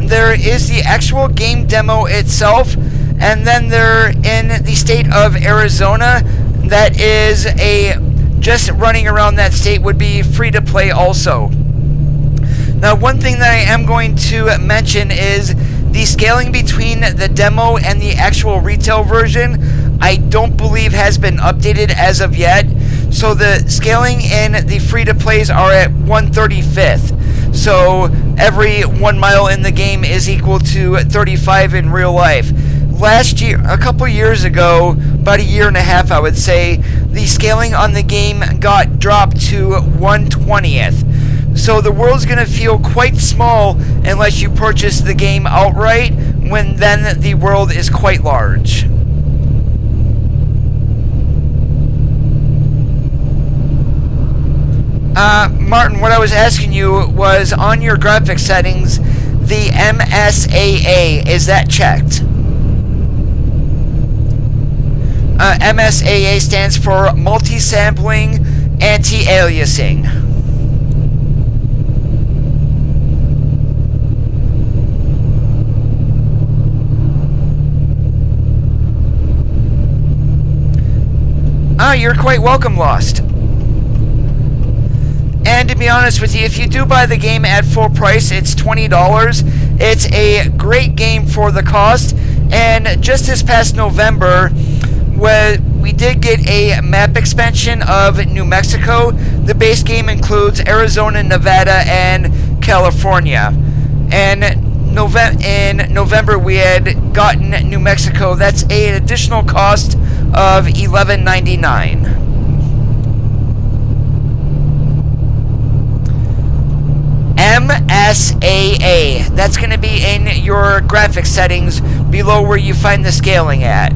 There is the actual game demo itself, and then they're in the state of Arizona. That is just running around that state would be free to play also. Now, one thing that I am going to mention is the scaling between the demo and the actual retail version, I don't believe has been updated as of yet. So the scaling in the free to plays are at 1/35th. So every 1 mile in the game is equal to 35 in real life. Last year, a couple years ago, about a year and a half I would say, the scaling on the game got dropped to 1/20th. So the world's going to feel quite small unless you purchase the game outright, when then the world is quite large. Martin, what I was asking you was on your graphics settings, the MSAA, is that checked? MSAA stands for multi-sampling anti-aliasing. You're quite welcome, Lost. And to be honest with you, if you do buy the game at full price, it's $20. It's a great game for the cost. And just this past November, we did get a map expansion of New Mexico. The base game includes Arizona, Nevada, and California. And in November we had gotten New Mexico. That's an additional cost of $11.99. MSAA. That's going to be in your graphics settings below where you find the scaling at.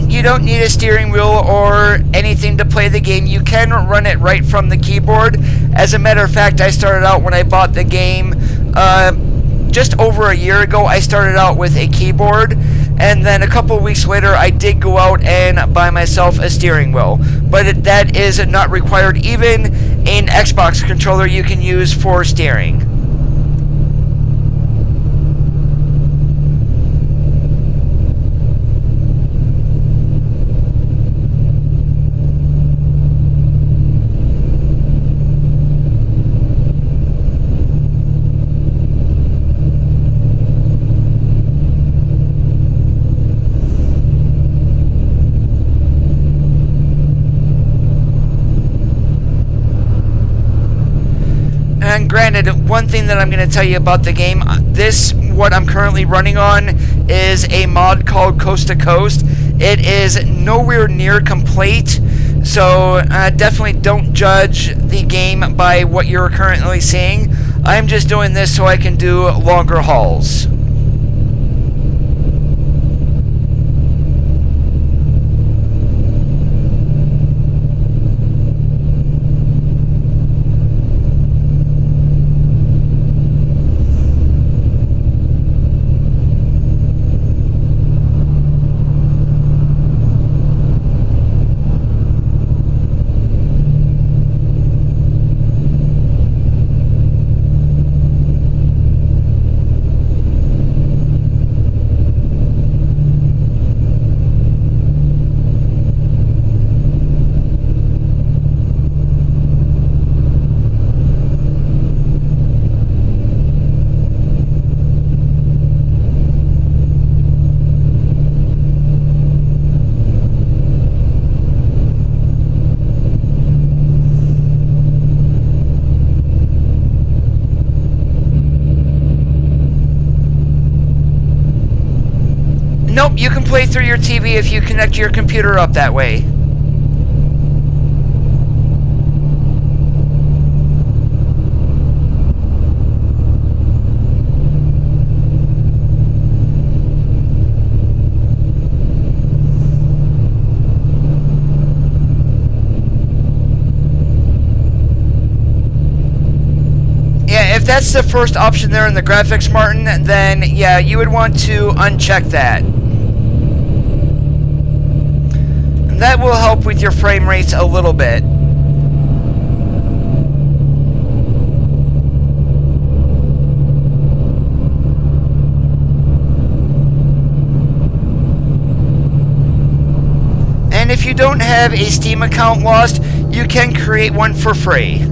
You don't need a steering wheel or anything to play the game. You can run it right from the keyboard. As a matter of fact, I started out when I bought the game just over a year ago. I started out with a keyboard, and then a couple of weeks later I did go out and buy myself a steering wheel. But that is not required. Even an Xbox controller you can use for steering. And granted, one thing that I'm going to tell you about the game, what I'm currently running on is a mod called Coast to Coast. It is nowhere near complete, so definitely don't judge the game by what you're currently seeing. I'm just doing this so I can do longer hauls. Nope, you can play through your TV if you connect your computer up that way. that's the first option there in the graphics, Martin, then yeah, you would want to uncheck that. And that will help with your frame rates a little bit. And if you don't have a Steam account, Lost, you can create one for free.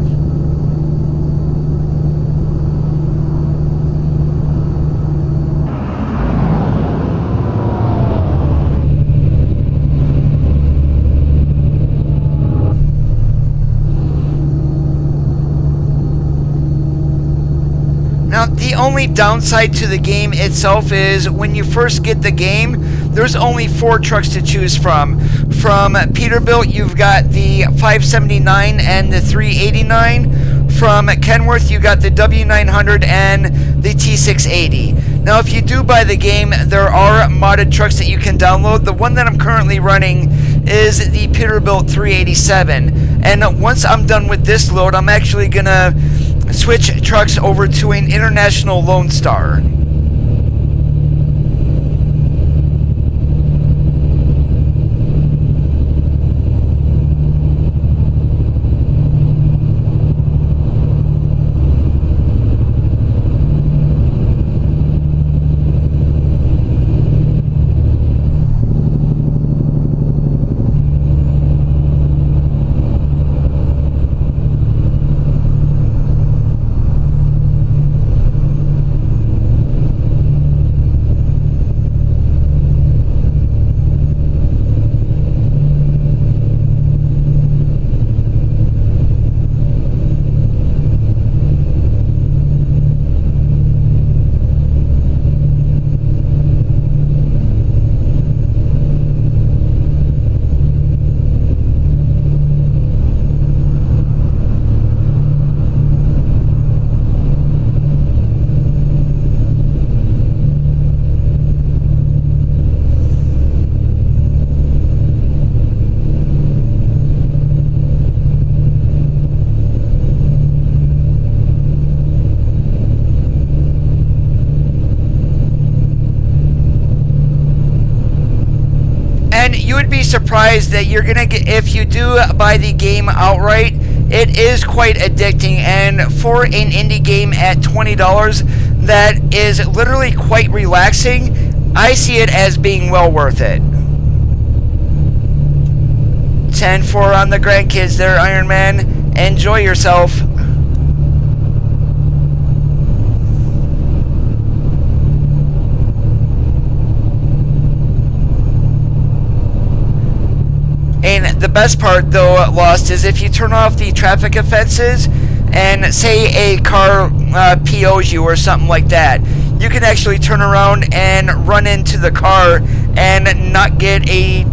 Now, the only downside to the game itself is when you first get the game, there's only 4 trucks to choose from. From Peterbilt, you've got the 579 and the 389. From Kenworth, you got the W900 and the T680. Now, if you do buy the game, there are modded trucks that you can download. The one that I'm currently running is the Peterbilt 387. And once I'm done with this load, I'm actually going to switch trucks over to an International Lone Star. And you would be surprised that you're gonna get, if you do buy the game outright, it is quite addicting. And for an indie game at $20, that is literally quite relaxing. I see it as being well worth it. 10-4 on the grandkids there, Iron Man. Enjoy yourself. And the best part, though, Lost, is if you turn off the traffic offenses and say a car POs you or something like that, you can actually turn around and run into the car and not get any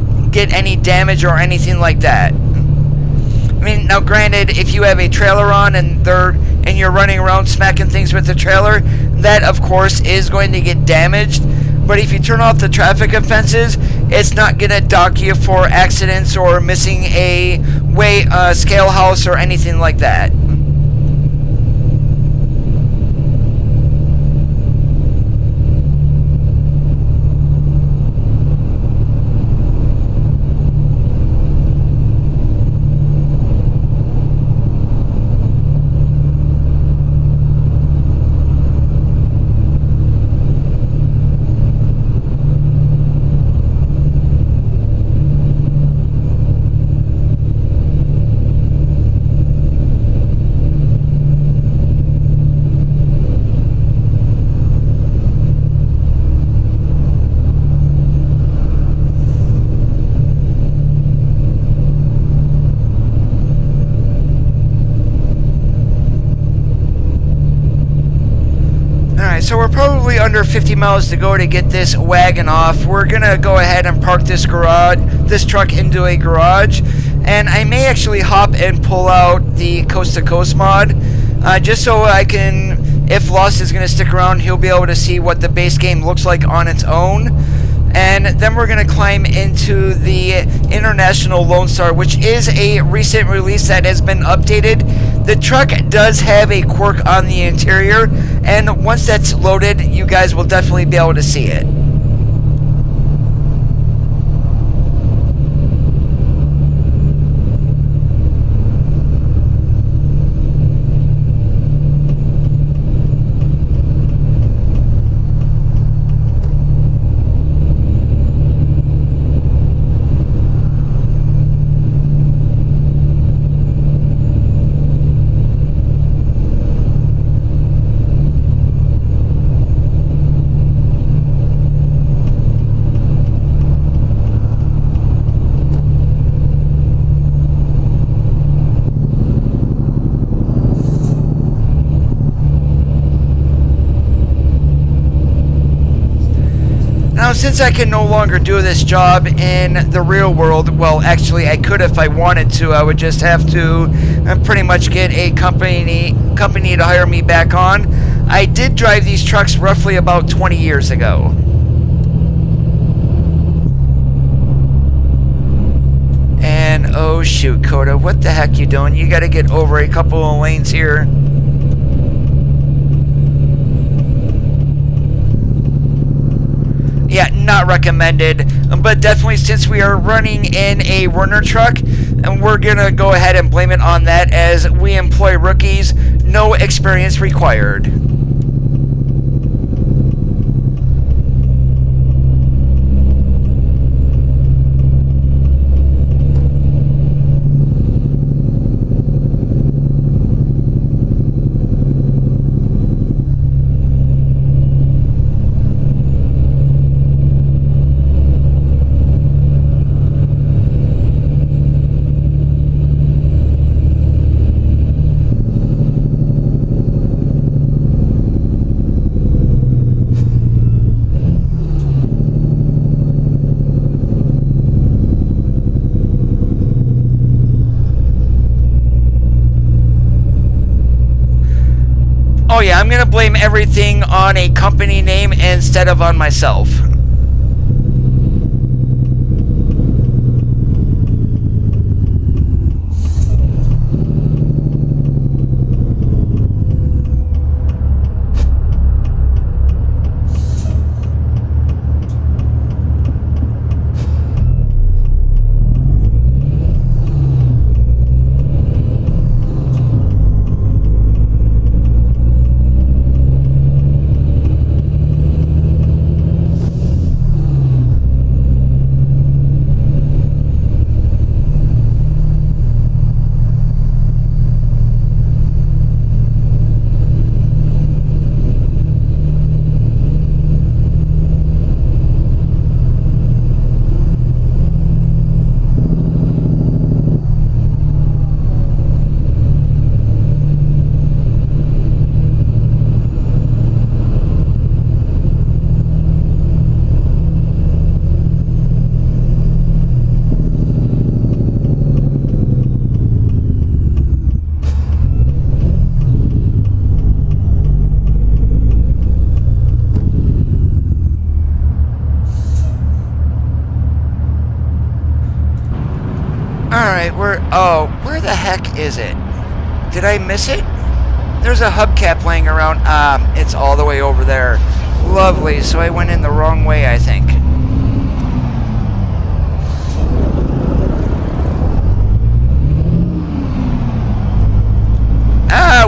damage or anything like that. I mean, now granted, if you have a trailer on and you're running around smacking things with the trailer, that of course is going to get damaged. But if you turn off the traffic offenses, it's not going to dock you for accidents or missing a scale house or anything like that. So we're probably under 50 miles to go to get this wagon off. We're gonna go ahead and park this truck into a garage, and I may actually hop and pull out the Coast to Coast mod, just so I can, if Lost is gonna stick around, he'll be able to see what the base game looks like on its own. And then we're gonna climb into the International Lone Star, which is a recent release that has been updated. The truck does have a quirk on the interior, and once that's loaded, you guys will definitely be able to see it. Now, since I can no longer do this job in the real world, well, actually, I could if I wanted to. I would just have to pretty much get a company to hire me back on. I did drive these trucks roughly about 20 years ago. And, oh shoot, Coda, what the heck you doing? You gotta get over a couple of lanes here. Yeah, not recommended, but definitely since we are running in a Werner truck, and we're gonna go ahead and blame it on that, as we employ rookies, no experience required. Oh yeah, I'm gonna blame everything on a company name instead of on myself. Alright, where the heck is it? Did I miss it? There's a hubcap laying around. It's all the way over there. Lovely, so I went in the wrong way, I think.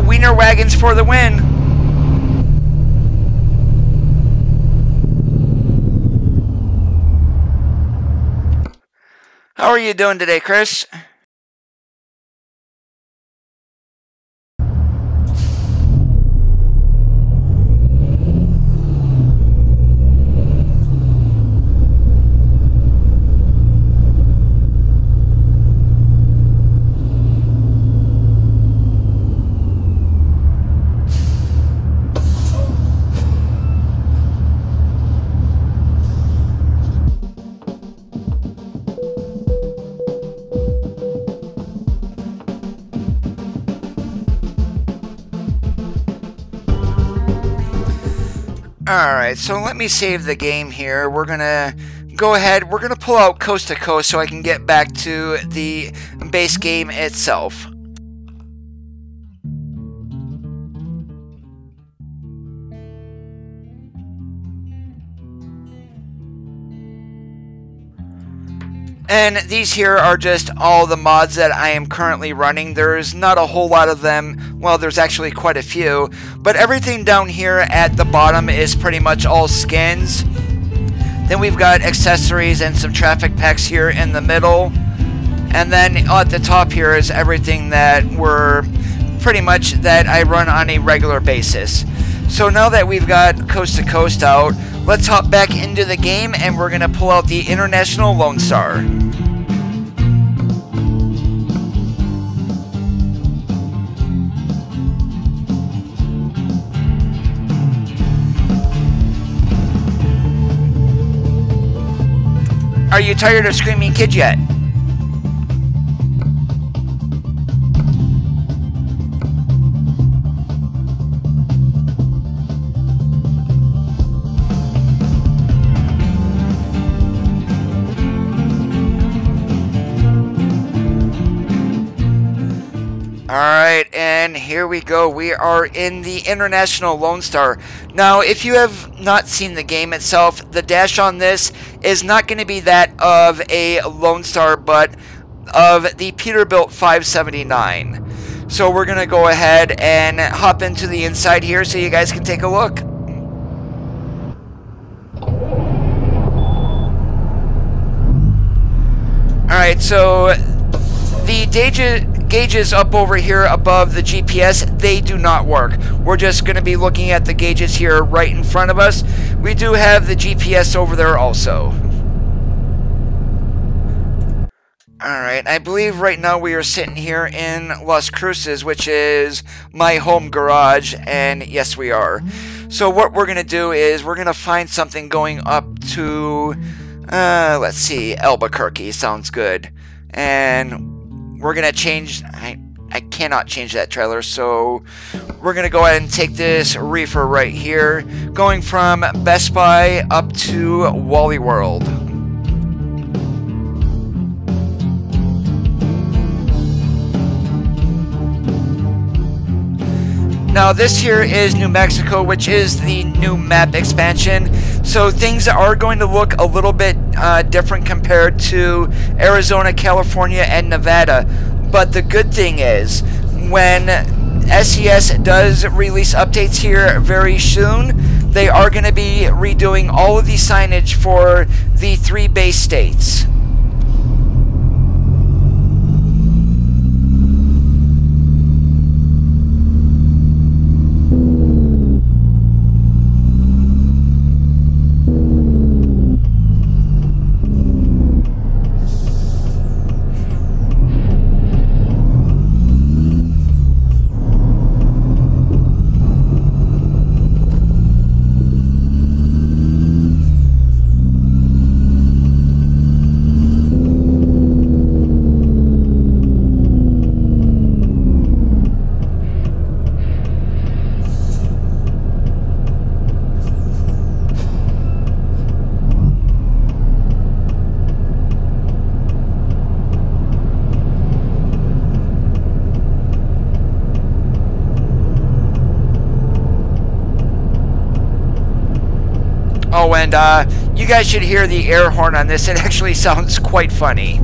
Wiener wagons for the win. How are you doing today, Chris? Alright, so let me save the game here. We're gonna go ahead, we're gonna pull out Coast to Coast so I can get back to the base game itself. And these here are just all the mods that I am currently running. There's not a whole lot of them. Well, there's actually quite a few. But everything down here at the bottom is pretty much all skins. Then we've got accessories and some traffic packs here in the middle. And then at the top here is everything that pretty much that I run on a regular basis. So now that we've got Coast to Coast out, let's hop back into the game and we're going to pull out the International Lone Star. Are you tired of screaming kids yet? Alright, and here we go. We are in the International Lone Star. Now, if you have not seen the game itself, the dash on this is not going to be that of a Lone Star, but of the Peterbilt 579. So we're going to go ahead and hop into the inside here so you guys can take a look. Alright, so the gauges up over here above the GPS, they do not work. We're just going to be looking at the gauges here right in front of us. We do have the GPS over there also. Alright, I believe right now we are sitting here in Las Cruces, which is my home garage, and yes we are. So what we're going to do is we're going to find something going up to, let's see, Albuquerque, sounds good. And we're going to change, I cannot change that trailer, so we're going to go ahead and take this reefer right here, going from Best Buy up to Wally World. Now this here is New Mexico, which is the new map expansion, so things are going to look a little bit different compared to Arizona, California, and Nevada. But the good thing is, when SES does release updates here very soon, they are going to be redoing all of the signage for the 3 base states. Oh, and you guys should hear the air horn on this. It actually sounds quite funny.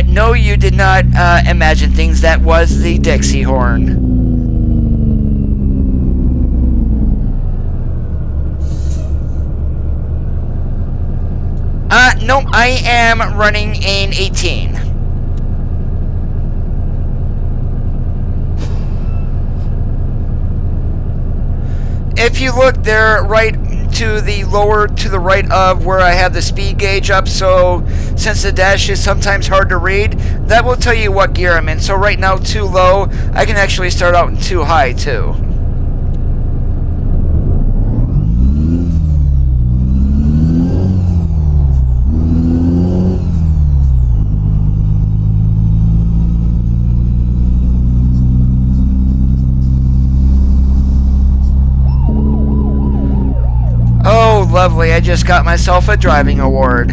No, you did not imagine things. That was the Dixie horn. No, I am running an 18. If you look there, right to the lower to the right of where I have the speed gauge up, so since the dash is sometimes hard to read, that will tell you what gear I'm in. So right now, too low, I can actually start out in too high too. Lovely, I just got myself a driving award.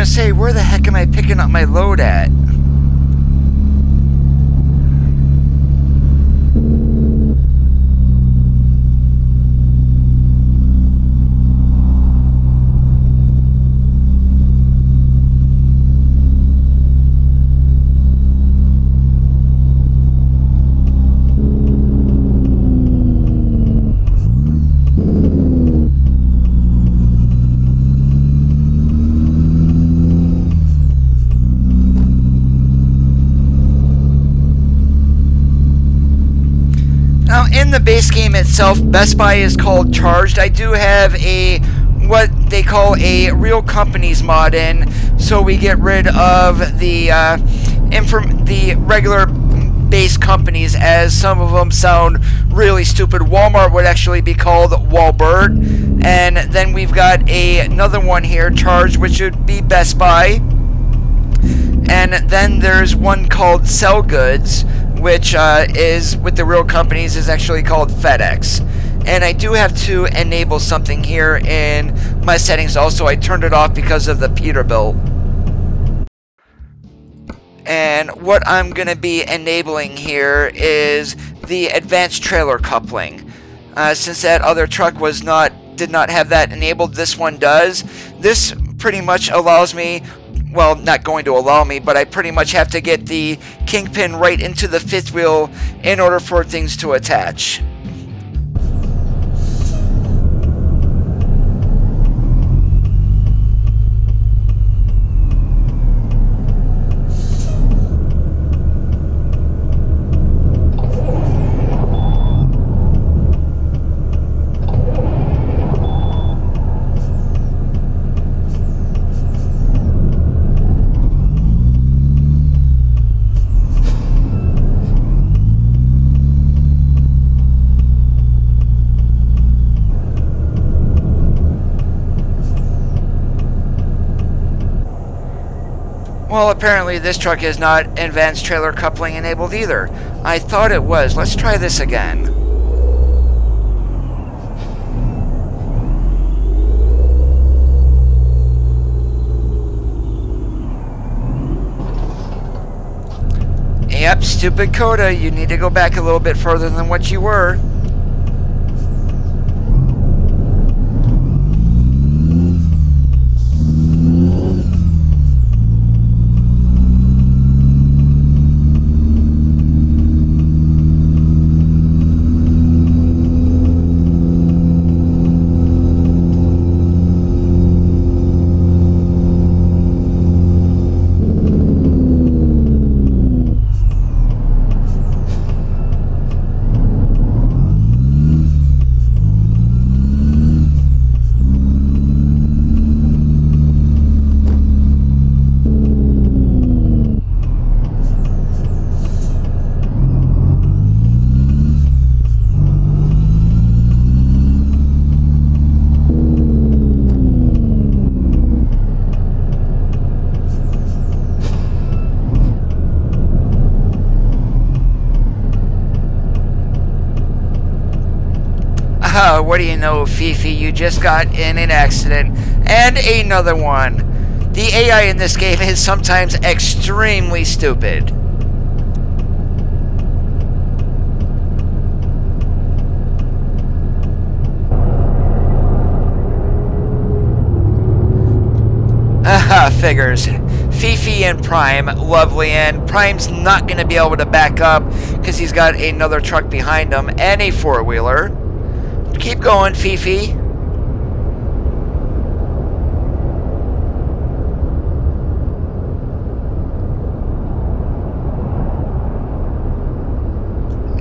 say, where the heck am I picking up my load at? In the base game itself, Best Buy is called Charged. I do have a what they call a real companies mod in, so we get rid of the regular base companies, as some of them sound really stupid. Walmart would actually be called Walbert, and then we've got another one here, Charged, which would be Best Buy, and then there's one called Sell Goods, which is with the real companies is actually called FedEx. And I do have to enable something here in my settings also. I turned it off because of the Peterbilt. And what I'm going to be enabling here is the advanced trailer coupling. Since that other truck did not have that enabled, this one does. This pretty much allows me, well, not going to allow me, but I pretty much have to get the kingpin right into the fifth wheel in order for things to attach. Well, apparently this truck is not advanced trailer coupling enabled either. I thought it was. Let's try this again. Yep, stupid Coda. You need to go back a little bit further than what you were. What do you know, Fifi? You just got in an accident. And another one. The AI in this game is sometimes extremely stupid. Aha, figures. Fifi and Prime, lovely, and Prime's not going to be able to back up because he's got another truck behind him and a four-wheeler. Keep going, Fifi.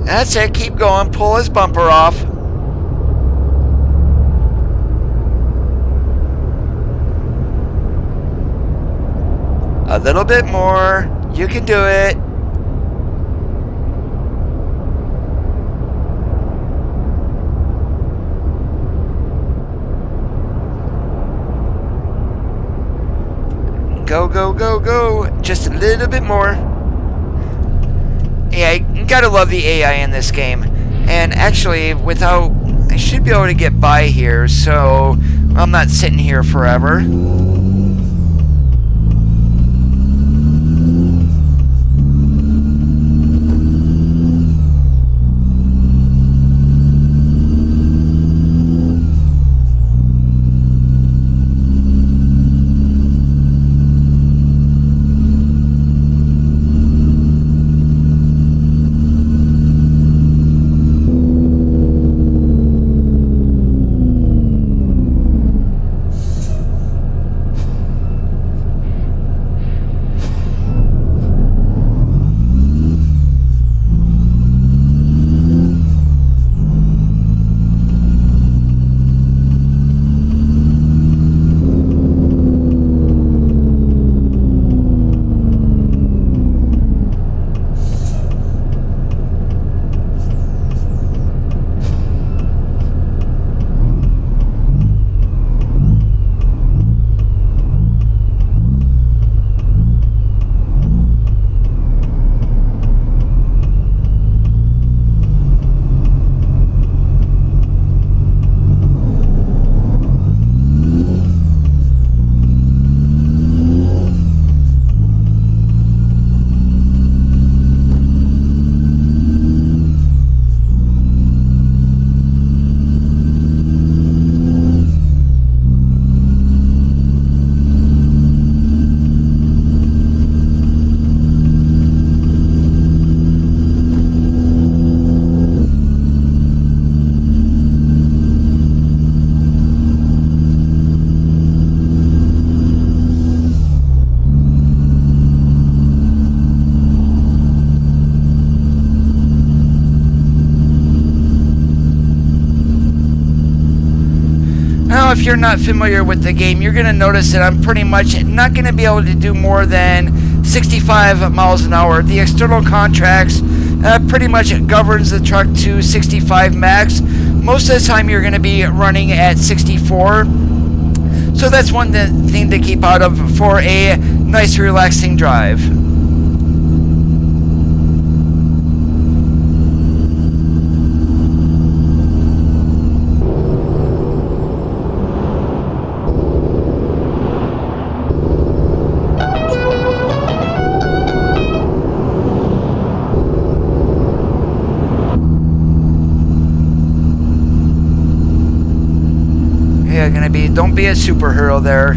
That's it, keep going, pull his bumper off. A little bit more, you can do it. Go, go, go, go. Just a little bit more. Yeah, you gotta love the AI in this game. And actually, I should be able to get by here, so I'm not sitting here forever. if you're not familiar with the game, you're going to notice that I'm pretty much not going to be able to do more than 65 miles an hour. The external contracts pretty much governs the truck to 65 max. Most of the time you're going to be running at 64. So that's one thing to keep out of for a nice relaxing drive. Don't be a superhero there.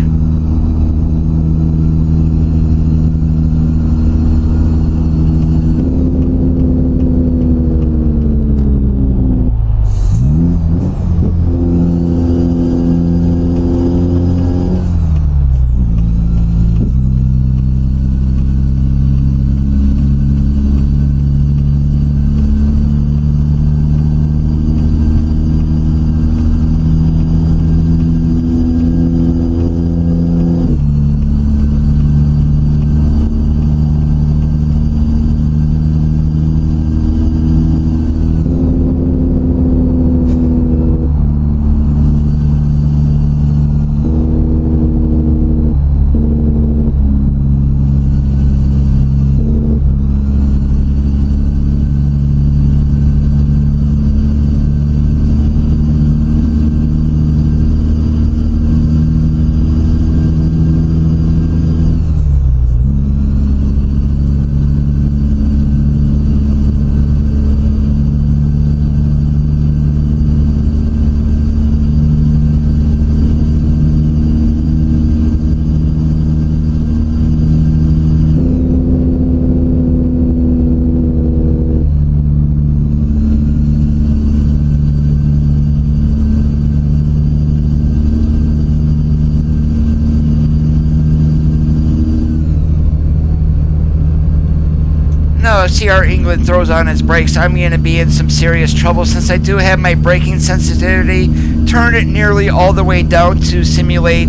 CR England throws on its brakes, I'm going to be in some serious trouble since I do have my braking sensitivity turned it nearly all the way down to simulate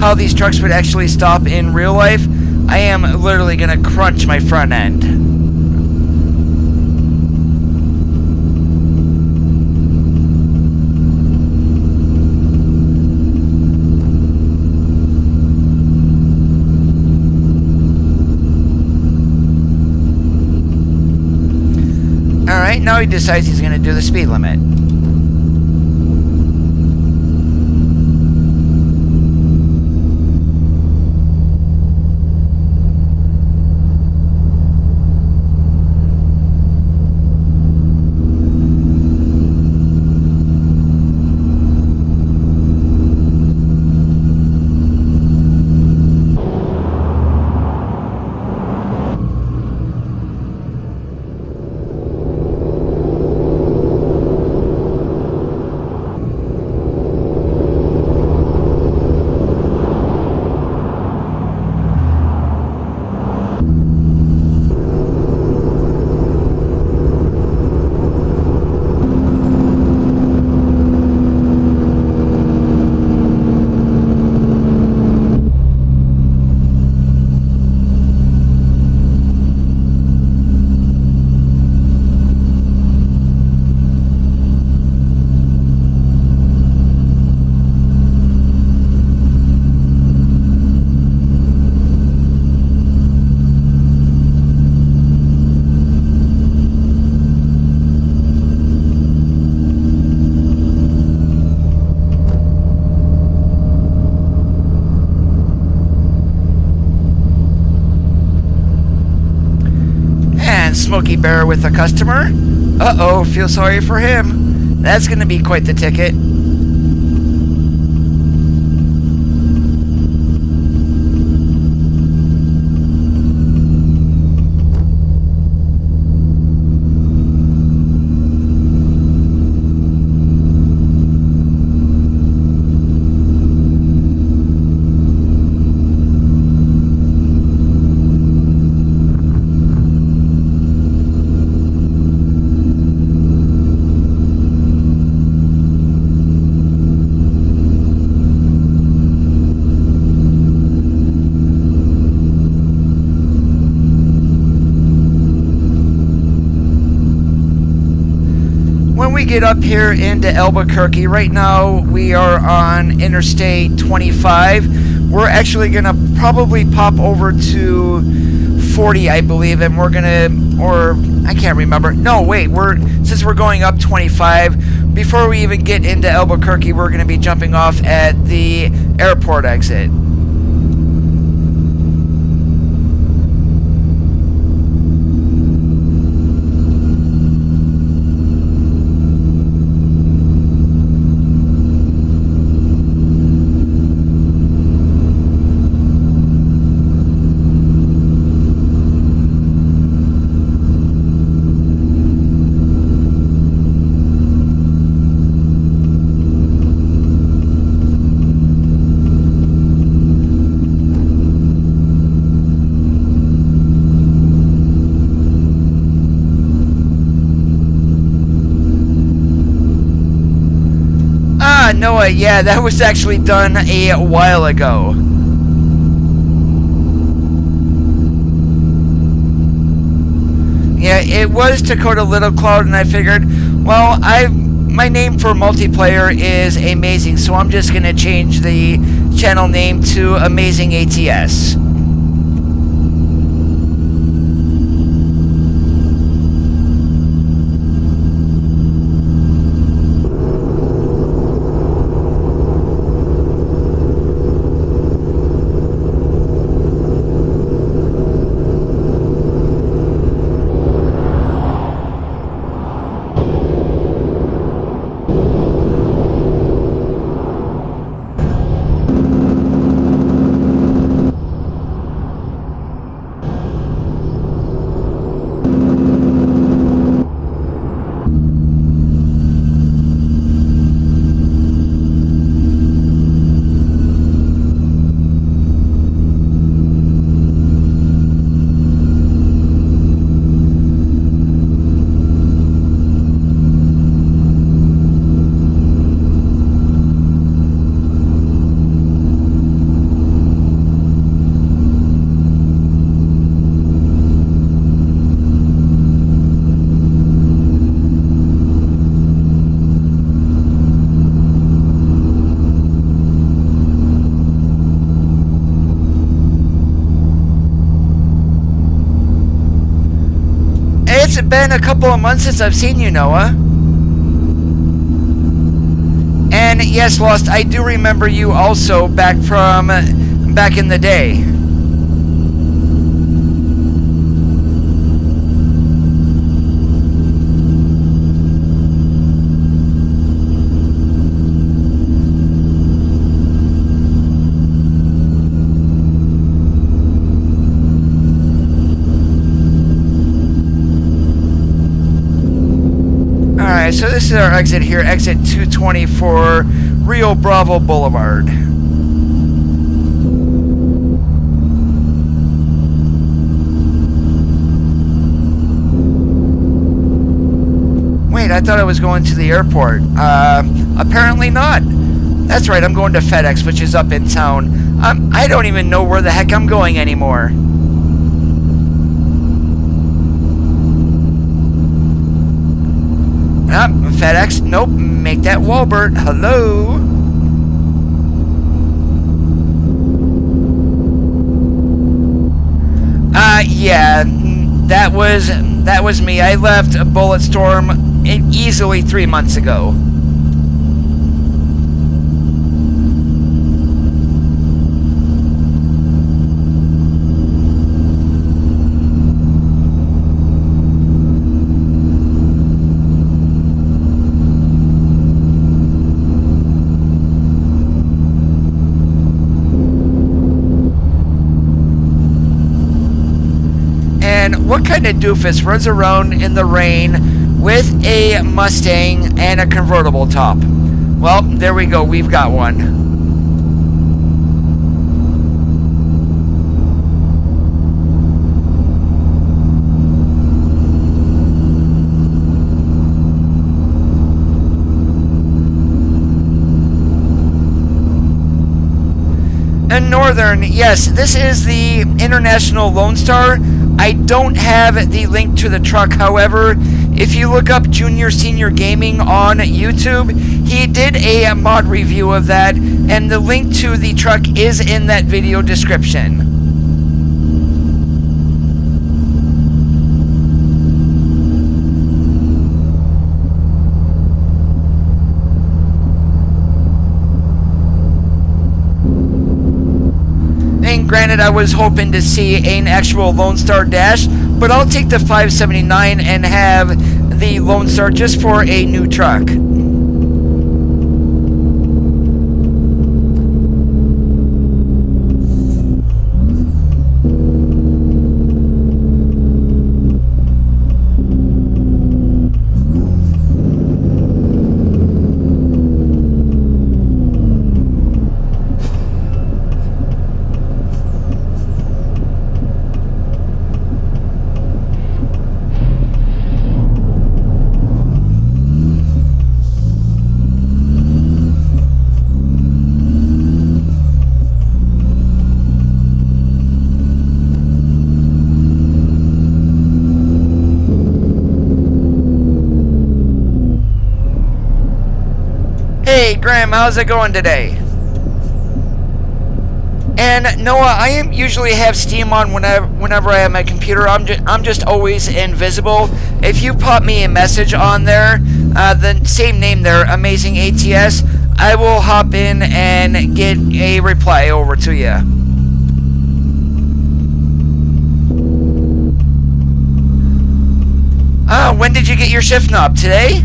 how these trucks would actually stop in real life. I am literally going to crunch my front end. Alright, now he decides he's going to do the speed limit. Smokey Bear with a customer. Uh-oh, feel sorry for him. That's going to be quite the ticket. we get up here into Albuquerque, right now we are on Interstate 25. We're actually going to probably pop over to 40, I believe, and we're going to, or I can't remember. No, wait, since we're going up 25, before we even get into Albuquerque, we're going to be jumping off at the airport exit. Noah, yeah, that was actually done a while ago. Yeah, it was Dakota Little Cloud, and I figured, well, my name for multiplayer is Amazing, so I'm just going to change the channel name to Amazing ATS. It's been a couple of months since I've seen you, Noah. And yes, Lost, I do remember you also back in the day. Alright, so this is our exit here, exit 224, Rio Bravo Boulevard. Wait, I thought I was going to the airport. Apparently not. That's right, I'm going to FedEx, which is up in town. I don't even know where the heck I'm going anymore. FedEx, nope, make that Walbert. Hello? Yeah, that was me. I left Bulletstorm easily 3 months ago. And what kind of doofus runs around in the rain with a Mustang and a convertible top? Well, there we go. We've got one. And Northern, yes, this is the International Lone Star. I don't have the link to the truck. However, if you look up Junior Senior Gaming on YouTube, he did a mod review of that, and the link to the truck is in that video description. And granted, I was hoping to see an actual Lone Star Dash, but I'll take the 579 and have the Lone Star just for a new truck. Hey Graham, how's it going today? And Noah, I usually have Steam on whenever I have my computer. I'm just always invisible. If you pop me a message on there, the same name there, Amazing ATS, I will hop in and get a reply over to you. When did you get your shift knob? Today?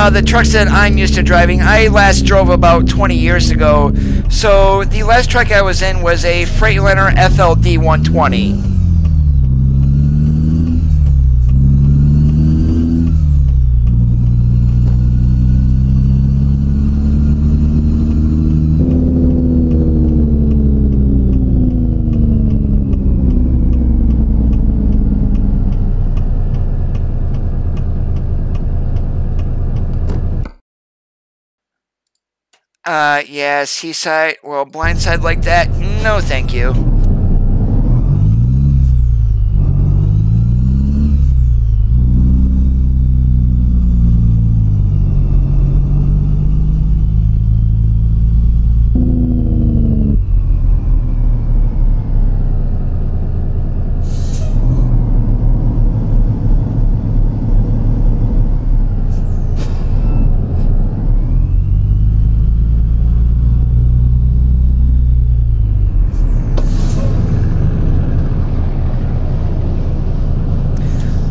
The trucks that I'm used to driving, I last drove about 20 years ago. So the last truck I was in was a Freightliner FLD 120. Yeah, seaside, well, blindside like that, no thank you.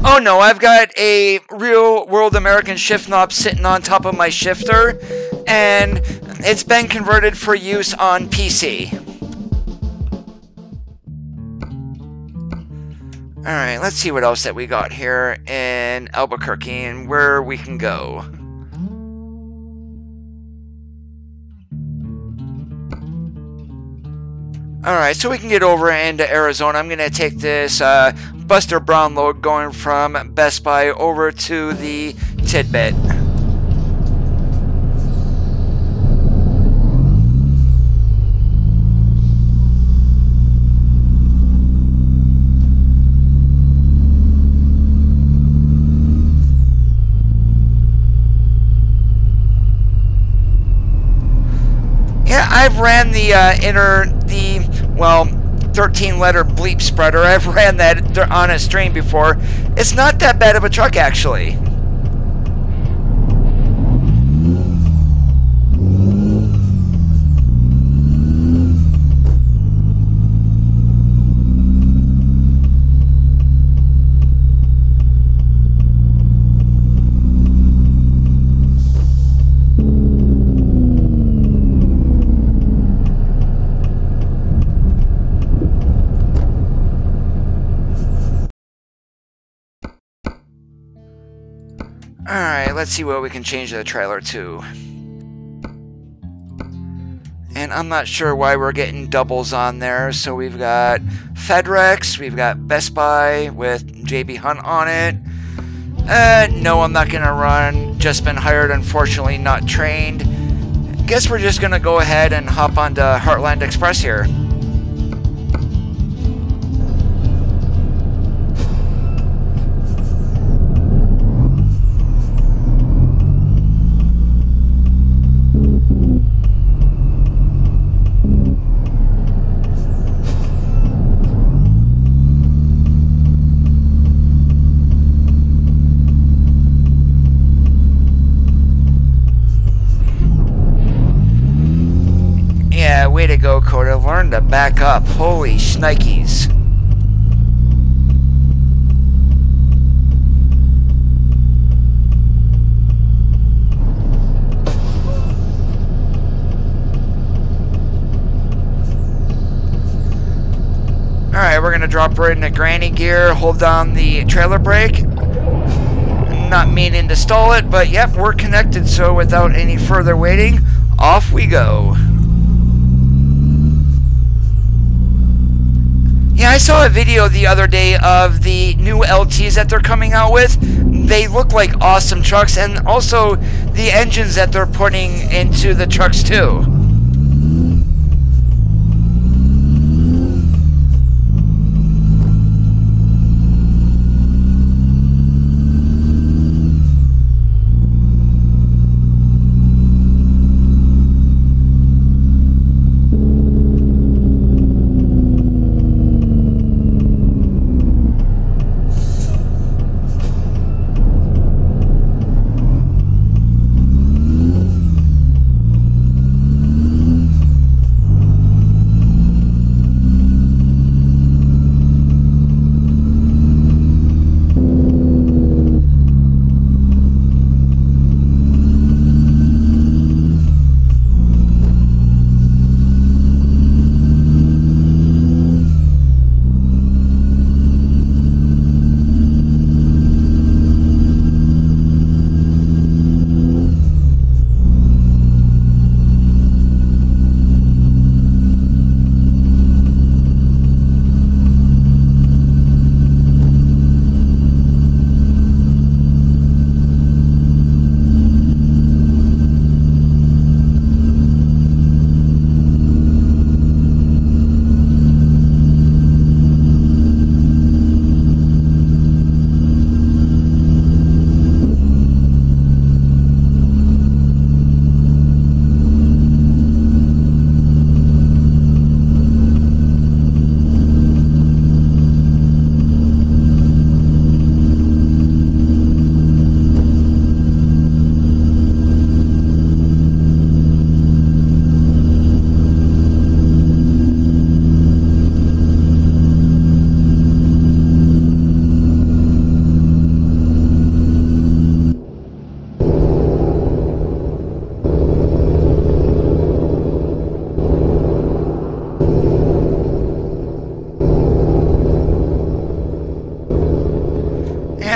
Oh no, I've got a real world American shift knob sitting on top of my shifter, and it's been converted for use on PC. Alright, let's see what else that we got here in Albuquerque and where we can go. Alright, so we can get over into Arizona. I'm going to take this Buster Brown load going from Best Buy over to the Tidbit. Yeah, I've ran the 13-letter bleep spreader. I've ran that on a stream before. It's not that bad of a truck, actually. Alright, let's see what we can change the trailer to. And And I'm not sure why we're getting doubles on there. So we've got FedRex, we've got Best Buy with JB Hunt on it. No, I'm not gonna run. Just been hired, unfortunately, not trained. Guess we're just gonna go ahead and hop onto Heartland Express here. Yeah, way to go, Coda. Learn to back up. Holy shnikes. Alright, we're going to drop right into granny gear, hold down the trailer brake. Not meaning to stall it, but yep, we're connected, so without any further waiting, off we go. Yeah, I saw a video the other day of the new LTs that they're coming out with. They look like awesome trucks, and also the engines that they're putting into the trucks too.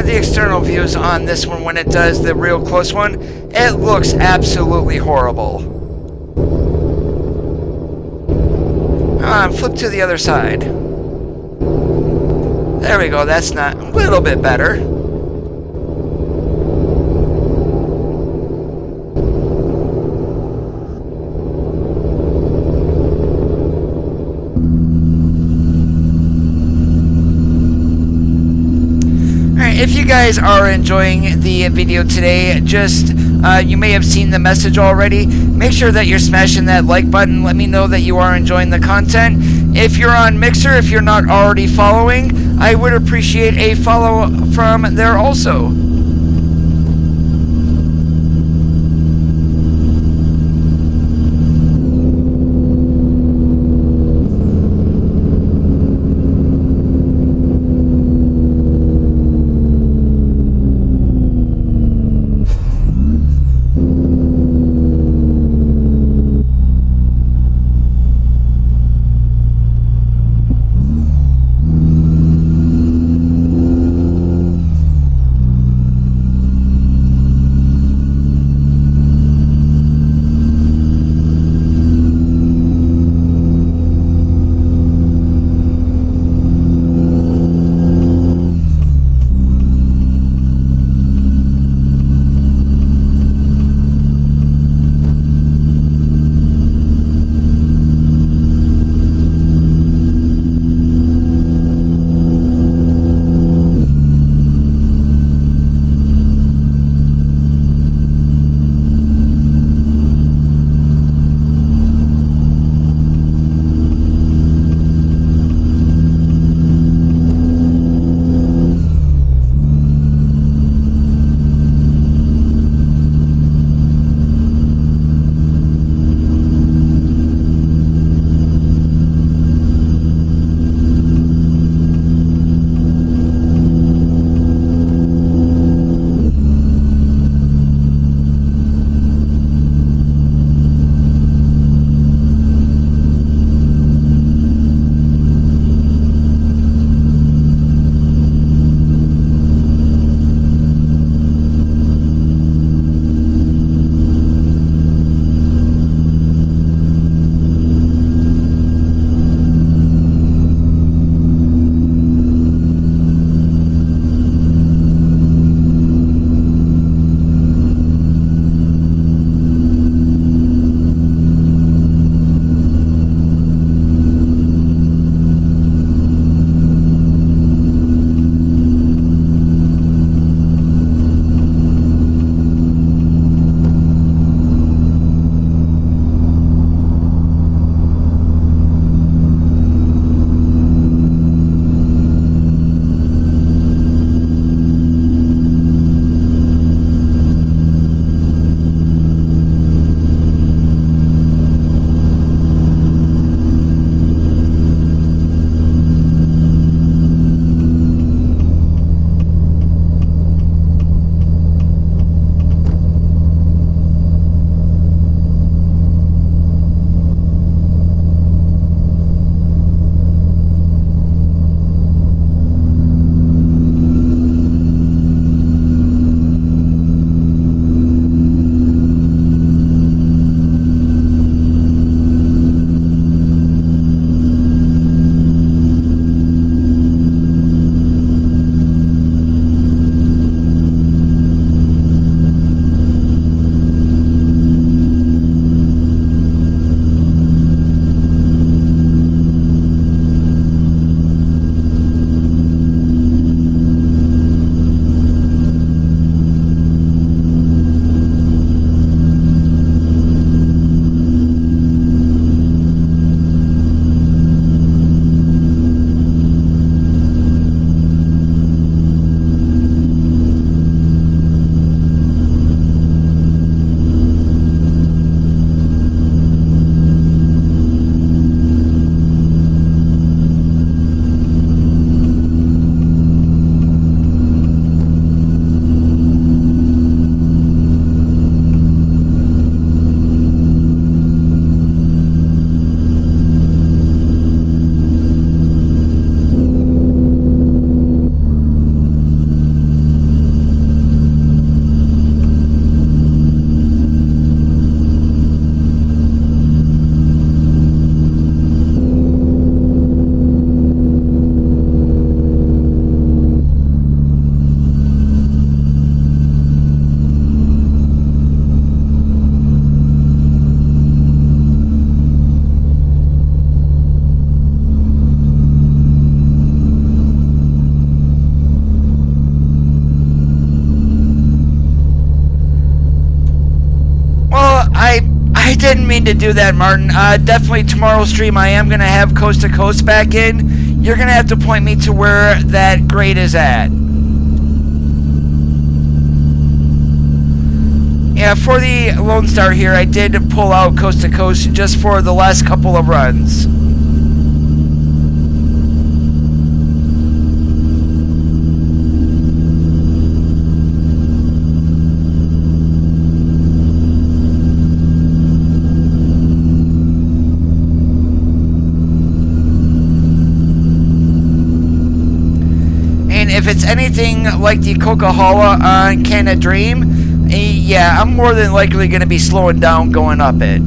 The external views on this one, when it does the real close one, it looks absolutely horrible. Flip to the other side. There we go, that's not a little bit better. If you guys are enjoying the video today, just you may have seen the message already. Make sure that you're smashing that like button. Let me know that you are enjoying the content. If you're on Mixer, if you're not already following, I would appreciate a follow from there also. didn't mean to do that, Martin. Definitely tomorrow's stream I am going to have Coast to Coast back in. You're going to have to point me to where that grade is at. Yeah, for the Lone Star here, I did pull out Coast to Coast just for the last couple of runs. If it's anything like the Coca-Cola on Canada Dream, yeah, I'm more than likely going to be slowing down going up it.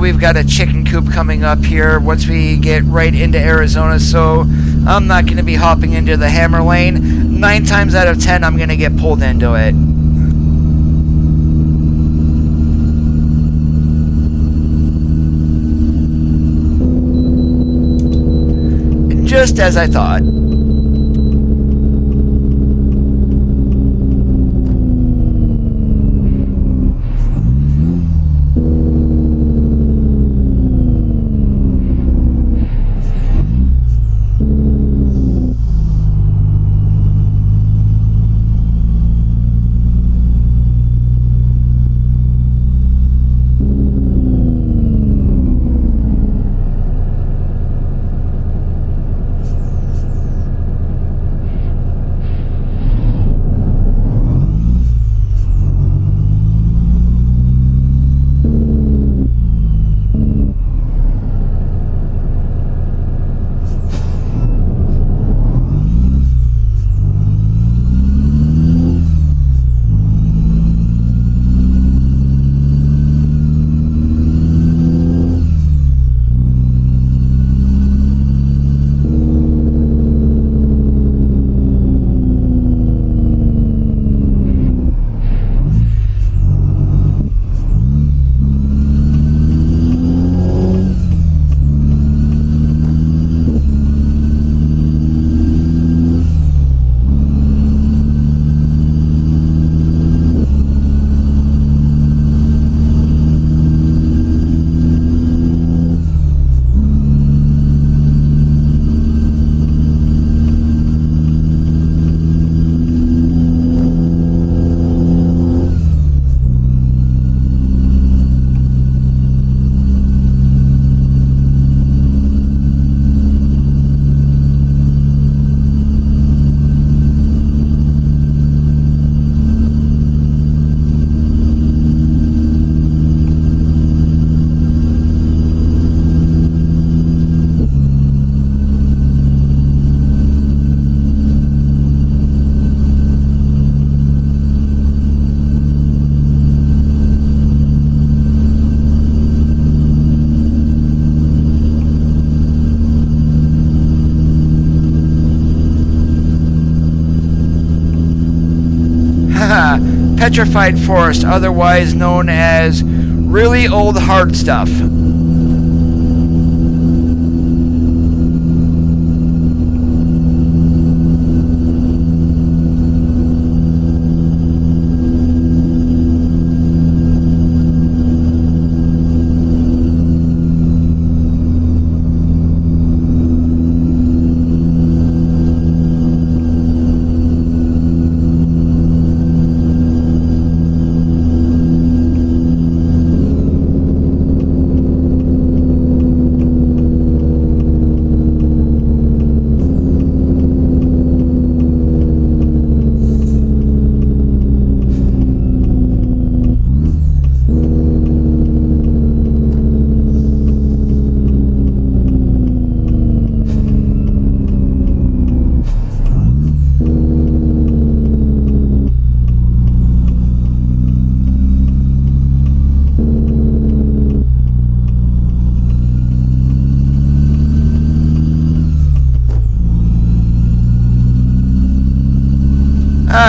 We've got a chicken coop coming up here once we get right into Arizona, so I'm not going to be hopping into the hammer lane. 9 times out of 10, I'm going to get pulled into it. Just as I thought. Petrified forest, otherwise known as really old hard stuff.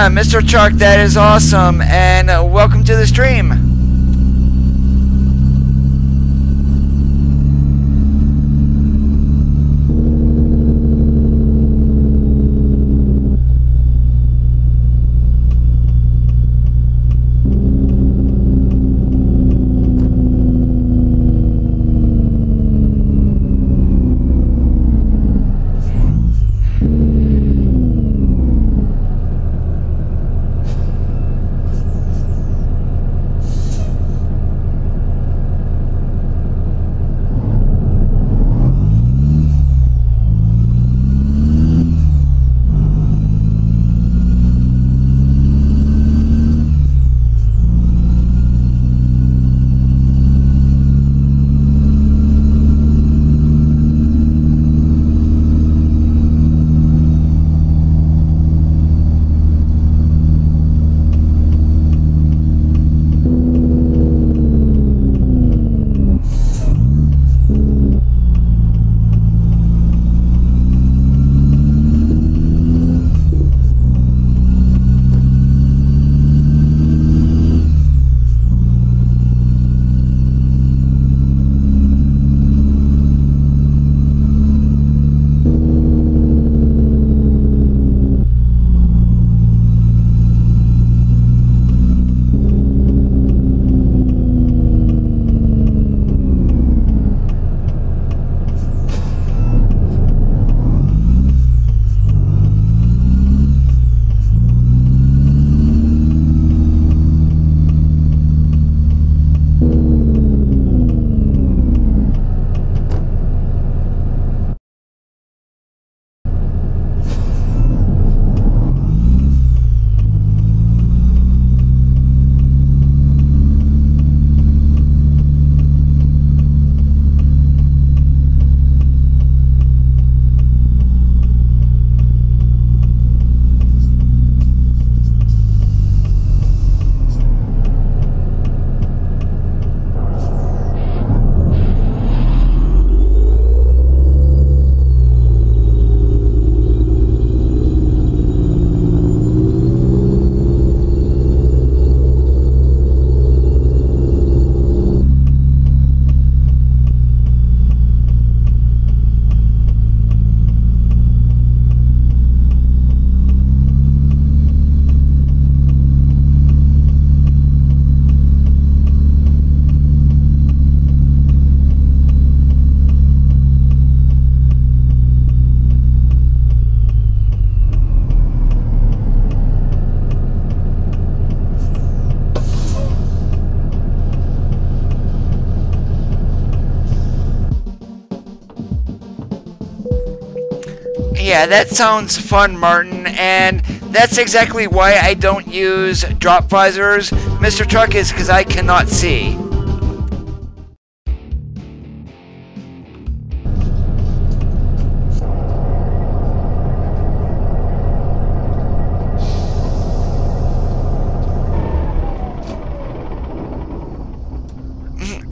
Yeah, Mr. Truck, that is awesome, and welcome to the stream. Yeah, that sounds fun, Martin, and that's exactly why I don't use drop visors, Mr. Truck, is because I cannot see.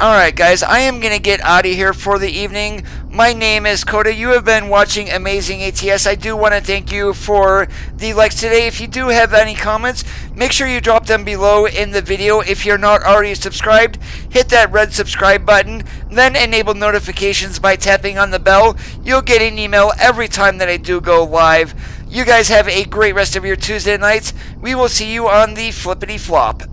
Alright guys, I am going to get out of here for the evening. My name is Coda. You have been watching Amazing ATS. I do want to thank you for the likes today. If you do have any comments, make sure you drop them below in the video. If you're not already subscribed, hit that red subscribe button, then enable notifications by tapping on the bell. You'll get an email every time that I do go live. You guys have a great rest of your Tuesday nights. We will see you on the flippity flop.